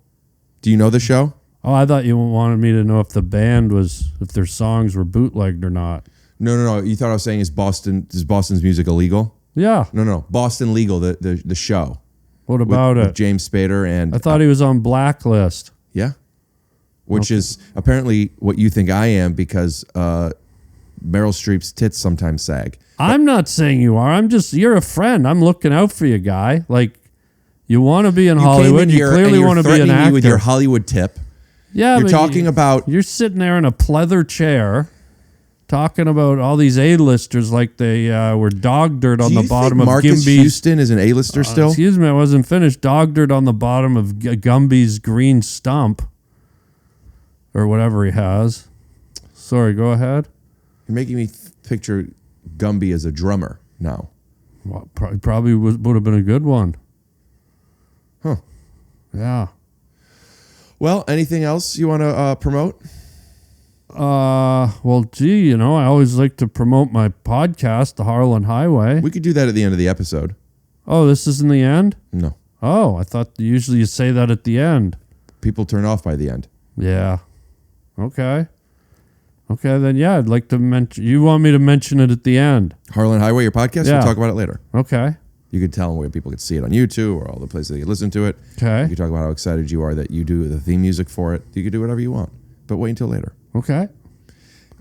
Do you know the show? Oh, I thought you wanted me to know if the band was, if their songs were bootlegged or not. No. You thought I was saying is Boston's music illegal? Yeah. No. Boston Legal, the show. What about with it? James Spader and... I thought he was on Blacklist. Yeah. Which is apparently what you think I am because Meryl Streep's tits sometimes sag. I'm not saying you are. You're a friend. I'm looking out for you, guy. Like, you want to be in Hollywood. You clearly want to be an actor. Me with your Hollywood tip. Yeah, you're but talking about... You're sitting there in a pleather chair talking about all these A-listers like they were dog dirt on the bottom of Marcus Gumby's... Houston is an A-lister still? Excuse me, I wasn't finished. Dog dirt on the bottom of Gumby's green stump. Or whatever he has. Sorry, go ahead. You're making me picture Gumby as a drummer now. Well, probably would have been a good one. Huh. Yeah. Well, anything else you want to promote? Well, gee, I always like to promote my podcast, The Harland Highway. We could do that at the end of the episode. Oh, this isn't the end? No. Oh, I thought usually you say that at the end. People turn off by the end. Yeah. Okay, then yeah, I'd like to mention... You want me to mention it at the end? Harland Highway, your podcast? Yeah. We'll talk about it later. Okay. You could tell them where people could see it on YouTube or all the places they could listen to it. Okay. You could talk about how excited you are that you do the theme music for it. You could do whatever you want, but wait until later. Okay.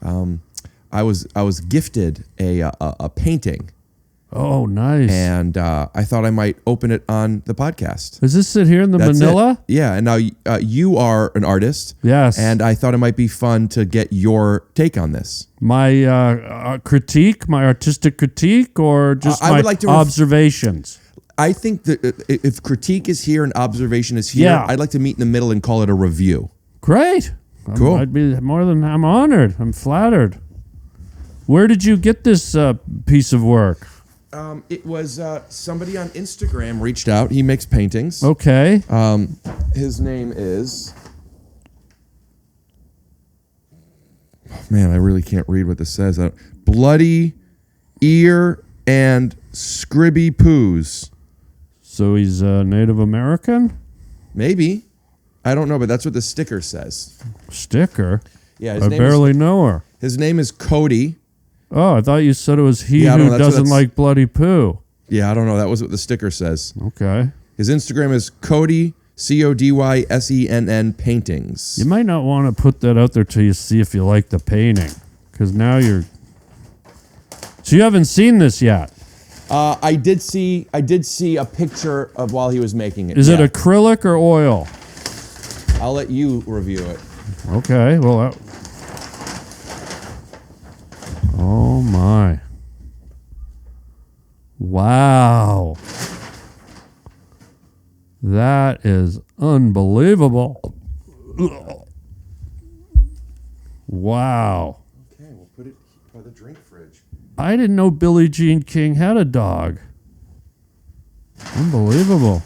I was gifted a painting, Oh, nice. and I thought I might open it on the podcast. Does this sit here in the That's Manila? it. Yeah, and now you are an artist. Yes. And I thought it might be fun to get your take on this. My critique, my artistic critique, or just I my would like to observations? I think that if critique is here and observation is here, Yeah. I'd like to meet in the middle and call it a review. Great. Cool. I'd be I'm honored. I'm flattered. Where did you get this piece of work? It was somebody on Instagram reached out. He makes paintings. Okay. His name is... Oh, man, I really can't read what this says. Bloody Ear and Scribby Poos. So he's Native American? Maybe. I don't know, but that's what the sticker says. Sticker? Yeah, I barely know her. His name is Cody. Oh, I thought you said it was he Yeah, I don't who know, doesn't like bloody poo. Yeah, I don't know. That was what the sticker says. Okay. His Instagram is Cody, CODYSENN Paintings. You might not want to put that out there till you see if you like the painting. Because now you're... So you haven't seen this yet? I did see a picture of while he was making it. Is it acrylic or oil? I'll let you review it. Okay, well... Oh, my. Wow. That is unbelievable. Wow. Okay, we'll put it by the drink fridge. I didn't know Billie Jean King had a dog. Unbelievable.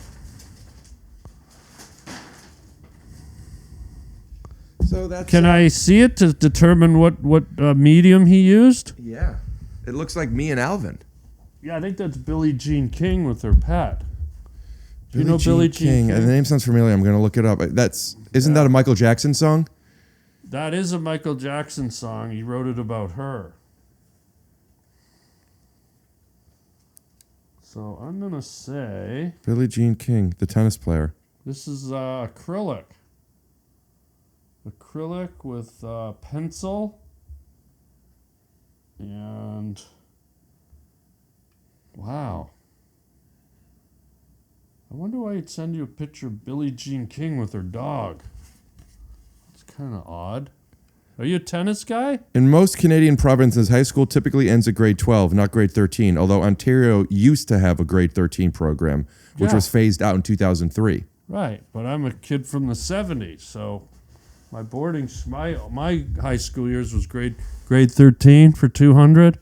So that's. Can I see it to determine what medium he used? Yeah. It looks like me and Alvin. Yeah, I think that's Billie Jean King with her pet. Do you know Billie Jean King? The name sounds familiar. I'm going to look it up. Isn't that a Michael Jackson song? That is a Michael Jackson song. He wrote it about her. So I'm going to say... Billie Jean King, the tennis player. This is acrylic. Acrylic with pencil. And... Wow. I wonder why he'd send you a picture of Billie Jean King with her dog. It's kind of odd. Are you a tennis guy? In most Canadian provinces, high school typically ends at grade 12, not grade 13, although Ontario used to have a grade 13 program, which was phased out in 2003. Right, but I'm a kid from the 70s, so my my high school years was grade 13 for 200.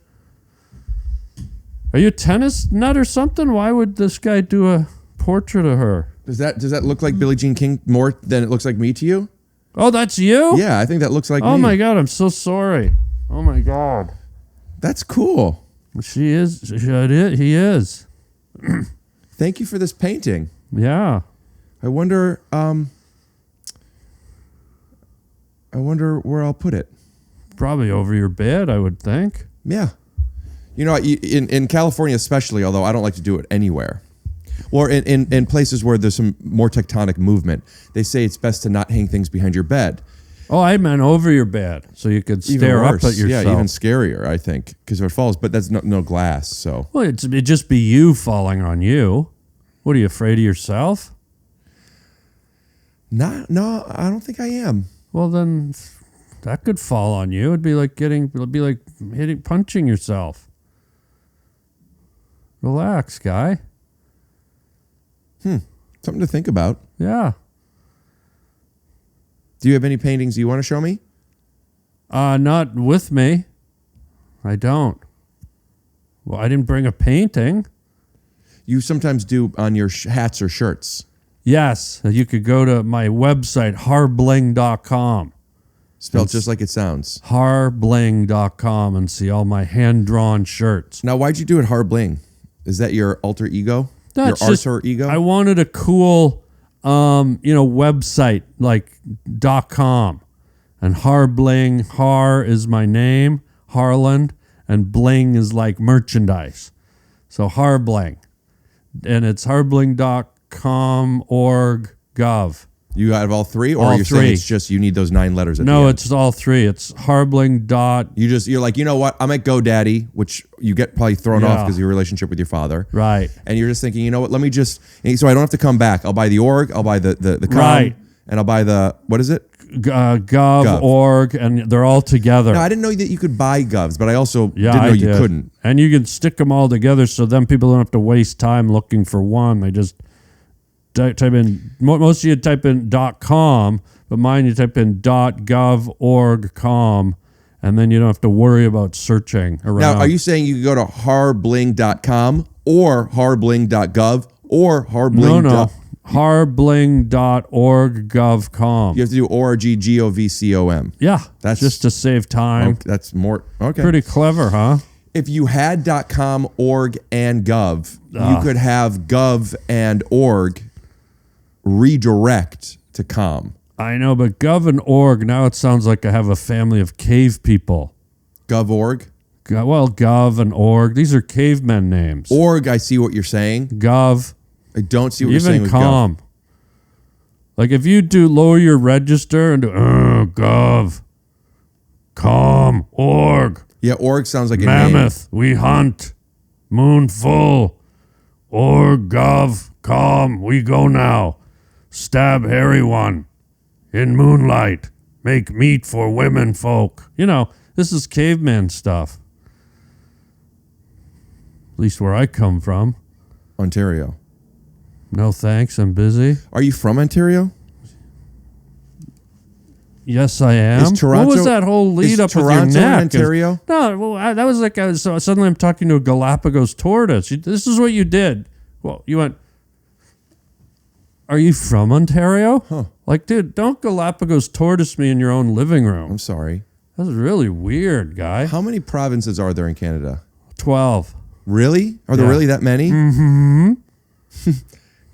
Are you a tennis nut or something? Why would this guy do a portrait of her? Does that look like Billie Jean King more than it looks like me to you? Oh, that's you? Yeah, I think that looks like me. Oh my God, I'm so sorry. Oh my God. That's cool. She is. He is. Thank you for this painting. Yeah. I wonder where I'll put it. Probably over your bed, I would think. Yeah. You know, in California especially, although I don't like to do it anywhere, or in places where there's some more tectonic movement, they say it's best to not hang things behind your bed. Oh, I meant over your bed, so you could stare up at yourself. Yeah, even scarier, I think, because if it falls, but that's no glass, so. Well, it'd just be you falling on you. What, are you afraid of yourself? No, I don't think I am. Well, then that could fall on you. It'd be like punching yourself. Relax, guy. Something to think about. Yeah. Do you have any paintings you want to show me? Not with me. I don't. Well, I didn't bring a painting. You sometimes do on your hats or shirts. Yes. You could go to my website, harbling.com. Spelled just like it sounds. Harbling.com and see all my hand-drawn shirts. Now, why'd you do it Harbling? Is that your alter ego? That's your just, alter ego? I wanted a cool, website like .com. And Harbling, Har is my name, Harland, and bling is like merchandise. So Harbling. And it's harbling.com, org, gov. You have all three, or all you're three. saying it's just you need those 9 letters at the No, end? it's all 3. It's harbling dot. You're like, you know what? I'm at GoDaddy, which you get probably thrown off because of your relationship with your father. Right. And you're just thinking, you know what? Let me just, so I don't have to come back. I'll buy the org, I'll buy the com, right. And I'll buy the, what is it? Gov, org, and they're all together. No, I didn't know that you could buy govs, but I also didn't know I you did. couldn't. And you can stick them all together so then people don't have to waste time looking for one. They just type in, most of you type in .com, but mine you type in .gov, org, com, and then you don't have to worry about searching around. Now, are you saying you could go to harbling.com or harbling.gov or harbling? No. Harbling.org, govcom. You have to do org-govcom. Yeah, That's just to save time. Okay, that's more, okay. Pretty clever, huh? If you had .com, org, and gov, you could have gov and org redirect to com. I know, but gov and org, now it sounds like I have a family of cave people. Gov.org? Well, gov and org, these are cavemen names. Org, I see what you're saying. Gov. I don't see what you're saying Even with com. gov. Like if you do lower your register and do gov, com, org. Yeah, org sounds like a name. Mammoth, we hunt. Moon full. Org, gov, com, we go now. Stab hairy one. In moonlight. Make meat for women folk. You know, this is caveman stuff. At least where I come from. Ontario. No thanks, I'm busy. Are you from Ontario? Yes, I am. Is Toronto, what was that whole lead up Toronto with your neck? Ontario? No, well, that was like so suddenly I'm talking to a Galapagos tortoise. This is what you did. Well, you went. Are you from Ontario? Huh. Like, dude, don't Galapagos tortoise me in your own living room. I'm sorry. That's really weird, guy. How many provinces are there in Canada? 12. Really? Are there really that many? Mm-hmm.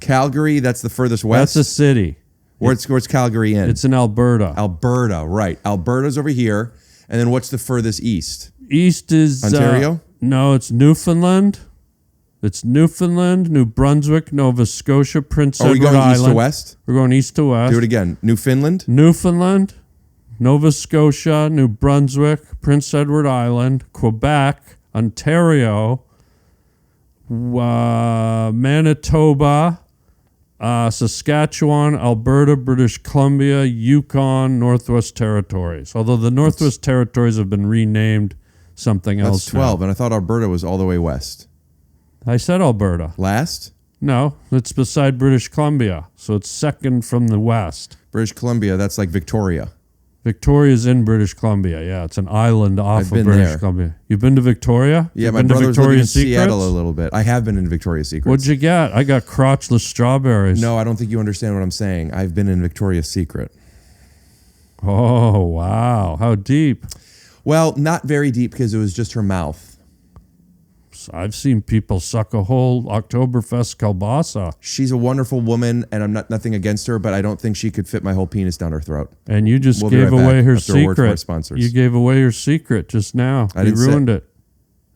Calgary, that's the furthest west? That's a city. Where's Calgary in? It's in Alberta. Alberta, right. Alberta's over here. And then what's the furthest east? East is... Ontario? No, it's Newfoundland. It's Newfoundland, New Brunswick, Nova Scotia, Prince Edward Island. Are we going east to west? We're going east to west. Do it again. Newfoundland? Newfoundland, Nova Scotia, New Brunswick, Prince Edward Island, Quebec, Ontario, Manitoba, Saskatchewan, Alberta, British Columbia, Yukon, Northwest Territories. Although the Northwest Territories have been renamed something else. That's 12, and I thought Alberta was all the way west. I said Alberta. Last? No, it's beside British Columbia, so it's second from the west. British Columbia, that's like Victoria. Victoria's in British Columbia, yeah. It's an island off of British Columbia. You've been to Victoria? Yeah, You've my been to brother was living in Victoria's Secrets? Seattle a little bit. I have been in Victoria's Secrets. What'd you get? I got crotchless strawberries. No, I don't think you understand what I'm saying. I've been in Victoria's Secret. Oh, wow. How deep? Well, not very deep because it was just her mouth. I've seen people suck a whole Oktoberfest kielbasa. She's a wonderful woman, and I'm nothing against her, but I don't think she could fit my whole penis down her throat. And you just gave away her secret. Sponsors. You gave away her secret just now. You ruined it.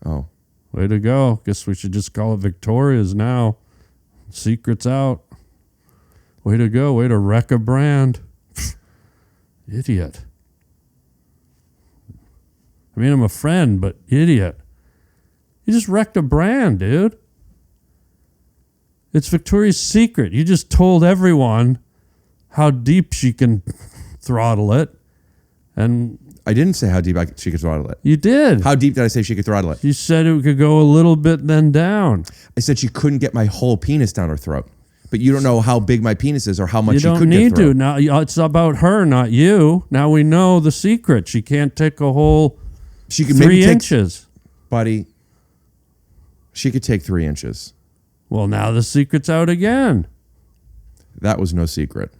Oh. Way to go. Guess we should just call it Victoria's now. Secret's out. Way to go. Way to wreck a brand. Idiot. I mean, I'm a friend, but idiot. You just wrecked a brand, dude. It's Victoria's Secret. You just told everyone how deep she can throttle it. And I didn't say how deep she could throttle it. You did. How deep did I say she could throttle it? You said it could go a little bit, then down. I said she couldn't get my whole penis down her throat. But you don't know how big my penis is or how much she could get through. You don't need to. Now it's about her, not you. Now we know the secret. She can't take a whole 3 inches. Buddy, she could take 3 inches. Well, now the secret's out again. That was no secret.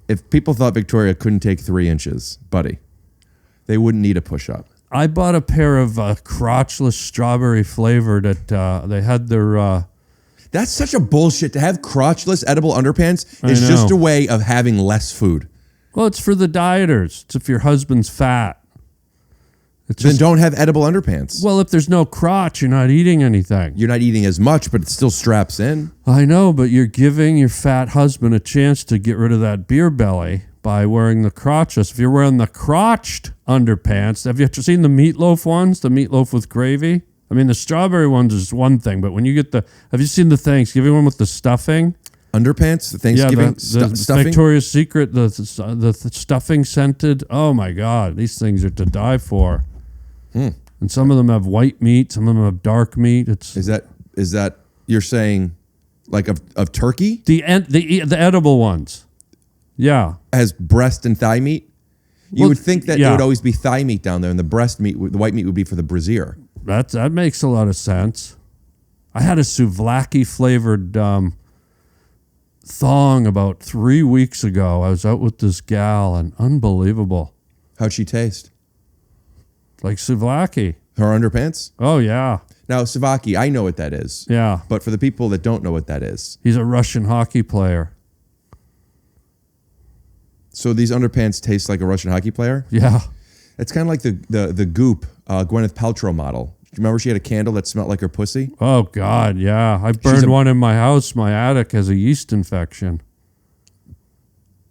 If people thought Victoria couldn't take 3 inches, buddy, they wouldn't need a push-up. I bought a pair of crotchless strawberry flavored at, they had their... That's such a bullshit. To have crotchless edible underpants is just a way of having less food. Well, it's for the dieters. It's if your husband's fat. Then don't have edible underpants. Well, if there's no crotch, you're not eating anything. You're not eating as much, but it still straps in. I know, but you're giving your fat husband a chance to get rid of that beer belly by wearing the crotchless. If you're wearing the crotched underpants, have you seen the meatloaf ones? The meatloaf with gravy? I mean, the strawberry ones is one thing, but when you get have you seen the Thanksgiving one with the stuffing? Underpants? The Thanksgiving stuffing? Victoria's Secret, the stuffing scented. Oh my God, these things are to die for. And some of them have white meat, some of them have dark meat. Is that you're saying like of turkey? The edible ones. Yeah. Has breast and thigh meat? You would think that it would always be thigh meat down there, and the breast meat, the white meat would be for the brassiere. That makes a lot of sense. I had a souvlaki flavored thong about 3 weeks ago. I was out with this gal, and unbelievable. How'd she taste? Like souvlaki. Her underpants? Oh, yeah. Now, souvlaki, I know what that is. Yeah. But for the people that don't know what that is. He's a Russian hockey player. So these underpants taste like a Russian hockey player? Yeah. It's kind of like the Goop, Gwyneth Paltrow model. Do you remember she had a candle that smelled like her pussy? Oh, God, yeah. I burned one in my house. My attic has a yeast infection.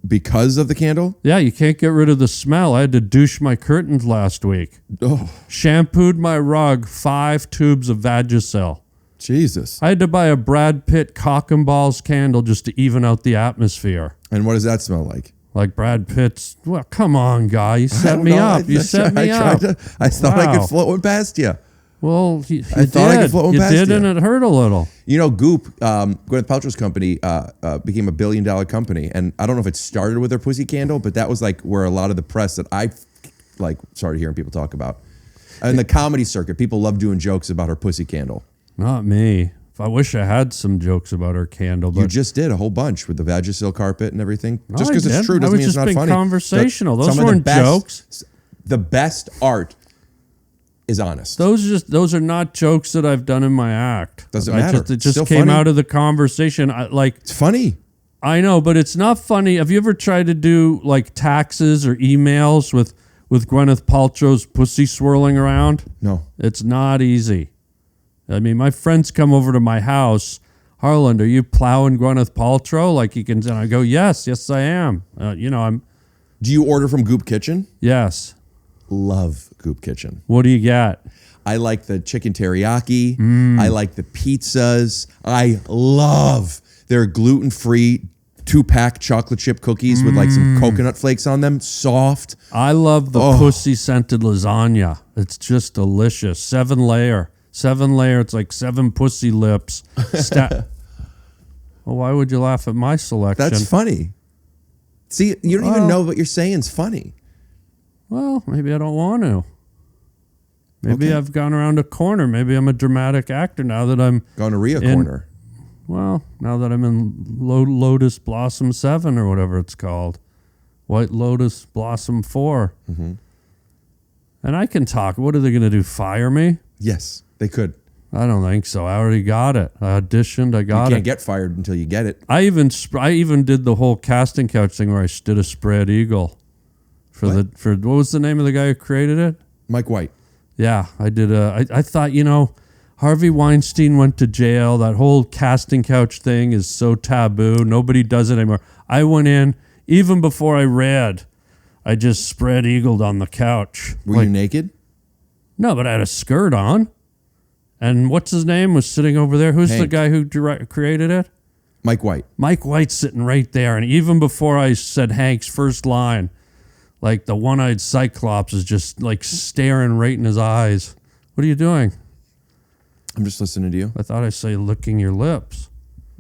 Because of the candle? Yeah, you can't get rid of the smell. I had to douche my curtains last week. Oh. Shampooed my rug, 5 tubes of Vagisil. Jesus. I had to buy a Brad Pitt cock and balls candle just to even out the atmosphere. And what does that smell like? Like Brad Pitt's. Well, come on, guy. You set me up. You set me up. I thought I could float one past you. Well, I thought I could float one past you. You did, and it hurt a little. You know, Goop, Gwyneth Paltrow's company, became a $1 billion company. And I don't know if it started with their pussy candle, but that was like where a lot of the press that I started hearing people talk about. And the comedy circuit, people love doing jokes about her pussy candle. Not me. I wish I had some jokes about her candle, but You just did a whole bunch with the Vagisil carpet and everything. No, Just I because it's didn't. true I doesn't was mean it's just not being funny. conversational. Those Some of the weren't best- jokes. The best art is honest. Those are not jokes that I've done in my act. Doesn't matter. It just Still came funny. out of the conversation. It's funny. I know, but it's not funny. Have you ever tried to do like taxes or emails with Gwyneth Paltrow's pussy swirling around? No. It's not easy. I mean, my friends come over to my house. Harland, are you plowing Gwyneth Paltrow? Like you can, and I go, yes, I am. I'm. Do you order from Goop Kitchen? Yes. Love Goop Kitchen. What do you got? I like the chicken teriyaki. I like the pizzas. I love their gluten-free 2-pack chocolate chip cookies with like some coconut flakes on them. Soft. I love the pussy scented lasagna. It's just delicious. 7 layer. It's like 7 pussy lips. Well, why would you laugh at my selection? That's funny. See, you don't even know what you're saying is funny. Well, maybe I don't want to. Maybe Okay. I've gone around a corner. Maybe I'm a dramatic actor now that I'm Gonorrhea corner. Well, now that I'm in Lotus Blossom 7 or whatever it's called. White Lotus Blossom 4. Mm-hmm. And I can talk. What are they going to do? Fire me? Yes, they could. I don't think so. I already got it. I auditioned. I got You it. can't get fired until you get it. I even did the whole casting couch thing where I stood a spread eagle for what was the name of the guy who created it? Mike White. Yeah, I did. I thought, Harvey Weinstein went to jail. That whole casting couch thing is so taboo. Nobody does it anymore. I went in, even before I read, I just spread eagled on the couch. Were you naked? No, but I had a skirt on. And what's his name was sitting over there? Who's the Hank. guy who created it? Mike White. Mike White's sitting right there. And even before I said Hank's first line, like the one-eyed Cyclops is just like staring right in his eyes. What are you doing? I'm just listening to you. I thought I say licking your lips.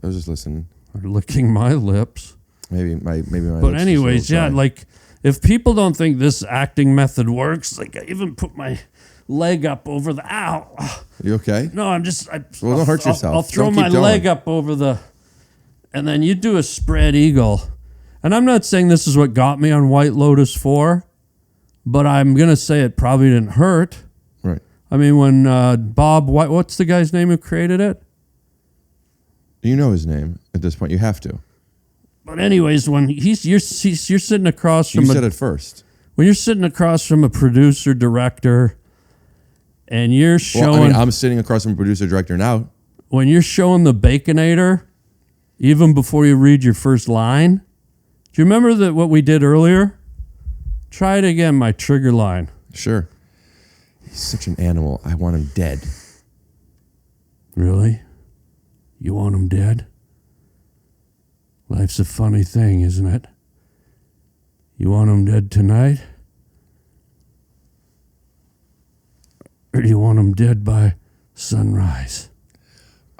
I was just listening. Or licking my lips. Maybe my. But lips anyways, just a little dry. like if people don't think this acting method works, like I even put my leg up over the ow. You okay? No, I'm just. Well, don't hurt yourself. I'll throw Don't keep my going. leg up over the, and then you do a spread eagle. And I'm not saying this is what got me on White Lotus 4, but I'm gonna say it probably didn't hurt. Right. I mean, when Bob White, what's the guy's name who created it? You know his name at this point. You have to. But anyways, when you're sitting across from You said it first. when you're sitting across from a producer director, and you're showing Well, I mean, I'm sitting across from a producer director now. when you're showing the Baconator, even before you read your first line. Do you remember that what we did earlier? Try it again, my trigger line. Sure. He's such an animal. I want him dead. Really? You want him dead? Life's a funny thing, isn't it? You want him dead tonight? Or do you want him dead by sunrise?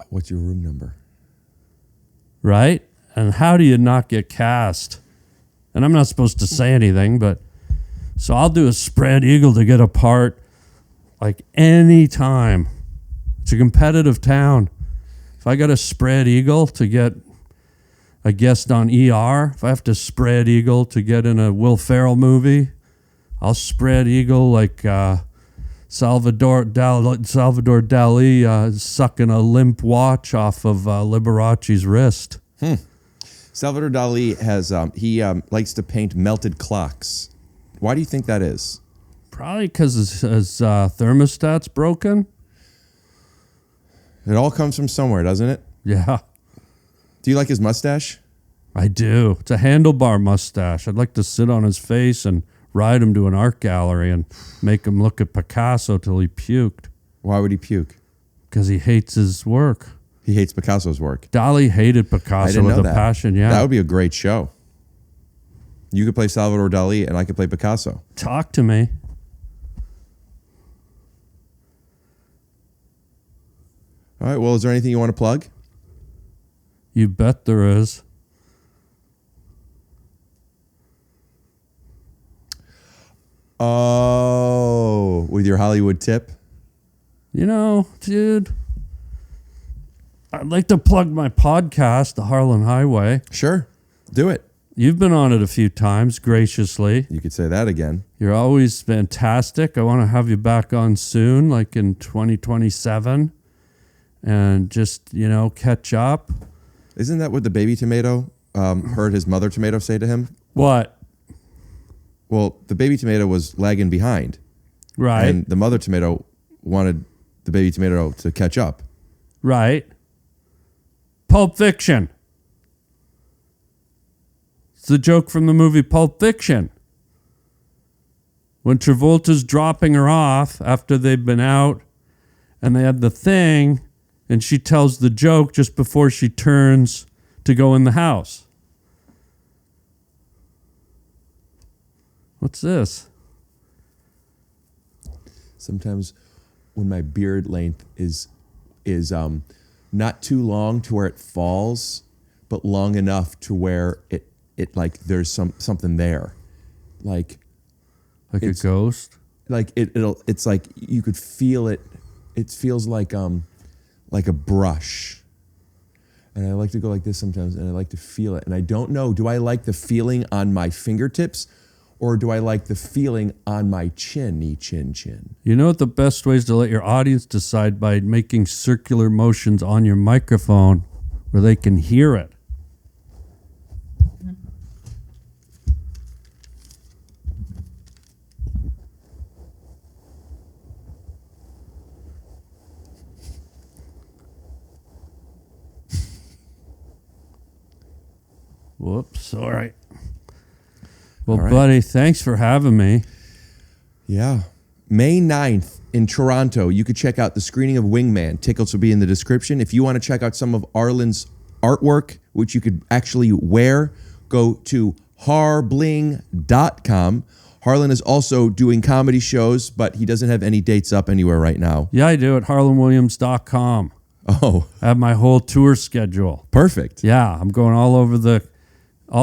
What's your room number? Right? And how do you not get cast? And I'm not supposed to say anything, but so I'll do a spread eagle to get a part like any time. It's a competitive town. If I got a spread eagle to get a guest on ER, if I have to spread eagle to get in a Will Ferrell movie, I'll spread eagle like Salvador Dali sucking a limp watch off of Liberace's wrist. Salvador Dali has he likes to paint melted clocks. Why do you think that is? Probably because his thermostat's broken. It all comes from somewhere, doesn't it? Yeah, Do you like his mustache? I do. It's a handlebar mustache. I'd like to sit on his face and ride him to an art gallery and make him look at Picasso till he puked. Why would he puke? Because he hates his work. He hates Picasso's work. Dali hated I Picasso didn't with know a that. passion. Yeah. That would be a great show. You could play Salvador Dali and I could play Picasso. Talk to me. All right, well, is there anything you want to plug? You bet there is. Oh, with your Hollywood tip? You know, dude, I'd like to plug my podcast, The Harland Highway. Sure. Do it. You've been on it a few times, graciously. You could say that again. You're always fantastic. I want to have you back on soon, like in 2027, and just, catch up. Isn't that what the baby tomato heard his mother tomato say to him? What? Well, the baby tomato was lagging behind. Right. And the mother tomato wanted the baby tomato to catch up. Right. Pulp Fiction. It's the joke from the movie Pulp Fiction. When Travolta's dropping her off after they've been out and they had the thing, and she tells the joke just before she turns to go in the house. What's this? Sometimes when my beard length is not too long to where it falls, but long enough to where it like there's something there, like a ghost. Like it's like you could feel it. It feels like a brush, and I like to go like this sometimes, and I like to feel it, and I don't know. Do I like the feeling on my fingertips, or do I like the feeling on my chin? You know what the best way is to let your audience decide by making circular motions on your microphone where they can hear it. Whoops, all right. Well, all right. Buddy, thanks for having me. Yeah. May 9th in Toronto, you could check out the screening of Wingman. Tickets will be in the description. If you want to check out some of Arlen's artwork, which you could actually wear, go to harbling.com. Harlan is also doing comedy shows, but he doesn't have any dates up anywhere right now. Yeah, I do at harlandwilliams.com. Oh. I have my whole tour schedule. Perfect. Yeah, I'm going all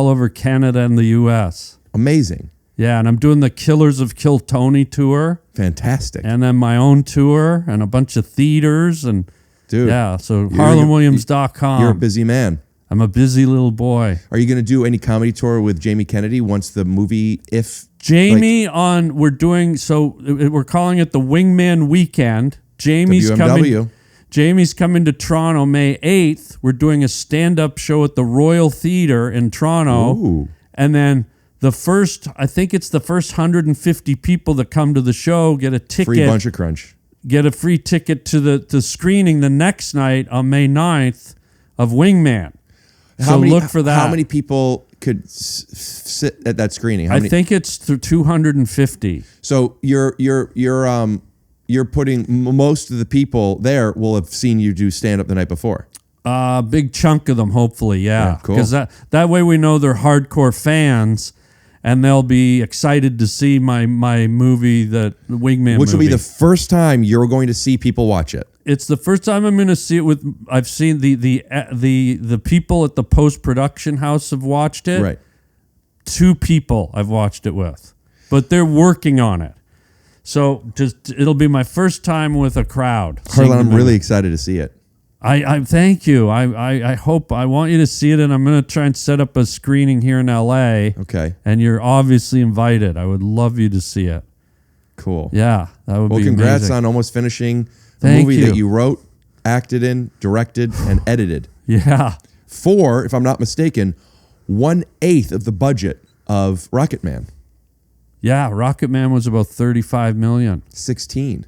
over Canada and the U.S. Amazing. Yeah, and I'm doing the Killers of Kill Tony tour. Fantastic. And then my own tour and a bunch of theaters. And dude, yeah, so harlandwilliams.com. You're a busy man. I'm a busy little boy. Are you going to do any comedy tour with Jamie Kennedy once the movie, we're calling it the Wingman Weekend. Jamie's WMW. coming to Toronto May 8th. We're doing a stand-up show at the Royal Theatre in Toronto. Ooh. And then the first 150 people that come to the show get a ticket. Free bunch of crunch. Get a free ticket to the screening the next night on May 9th of Wingman. Look for that. How many people could sit at that screening? I think it's 250. So you're putting most of the people there will have seen you do stand up the night before. Big chunk of them, hopefully, yeah. Cool. Because that way we know they're hardcore fans, and they'll be excited to see my movie, the Wingman Which will be movie. the first time you're going to see people watch it. It's the first time I'm going to see it I've seen the people at the post-production house have watched it. Right. 2 people I've watched it with, but they're working on it. So it'll be my first time with a crowd. Harlan, I'm really excited to see it. I thank you. I hope, I want you to see it, and I'm going to try and set up a screening here in LA. Okay. And you're obviously invited. I would love you to see it. Cool. Yeah, that would be amazing. Well, congrats on almost finishing a Thank movie you. that you wrote, acted in, directed, and edited. Yeah. For, if I'm not mistaken, 1/8 of the budget of Rocket Man. Yeah, Rocket Man was about $35 million. 16.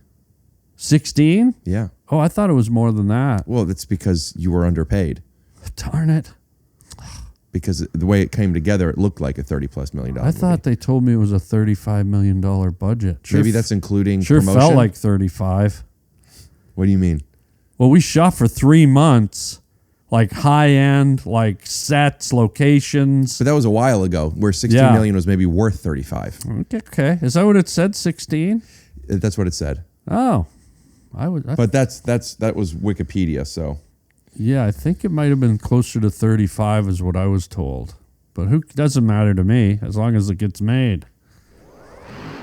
16? Yeah. Oh, I thought it was more than that. Well, that's because you were underpaid. Darn it. Because the way it came together, it looked like a $30+ million I thought they told me it was a $35 million budget. Maybe that's including Sure promotion? felt like 35. What do you mean? Well, we shot for 3 months, like high-end, like sets, locations. But that was a while ago, where 16 million was maybe worth 35. Okay. Is that what it said, 16? That's what it said. Oh. But that was Wikipedia, so. Yeah, I think it might have been closer to 35 is what I was told. But doesn't matter to me as long as it gets made.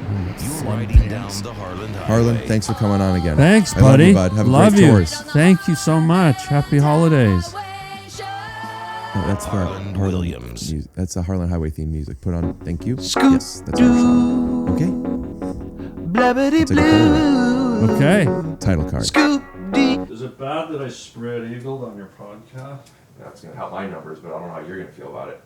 You're riding down the Harland Highway. Harland, thanks for coming on again. Thanks, I buddy. Love you, bud. Have Love a great you. tours. Thank you so much. Happy holidays. No, that's the Harland Williams. That's the Harland Highway theme music. Put on. Thank you. Scoop Yes, that's our song. Okay. Blabbity Take a photo. Okay. Title card. Scoop dee. Is it bad that I spread eagled on your podcast? That's gonna help my numbers, but I don't know how you're gonna feel about it.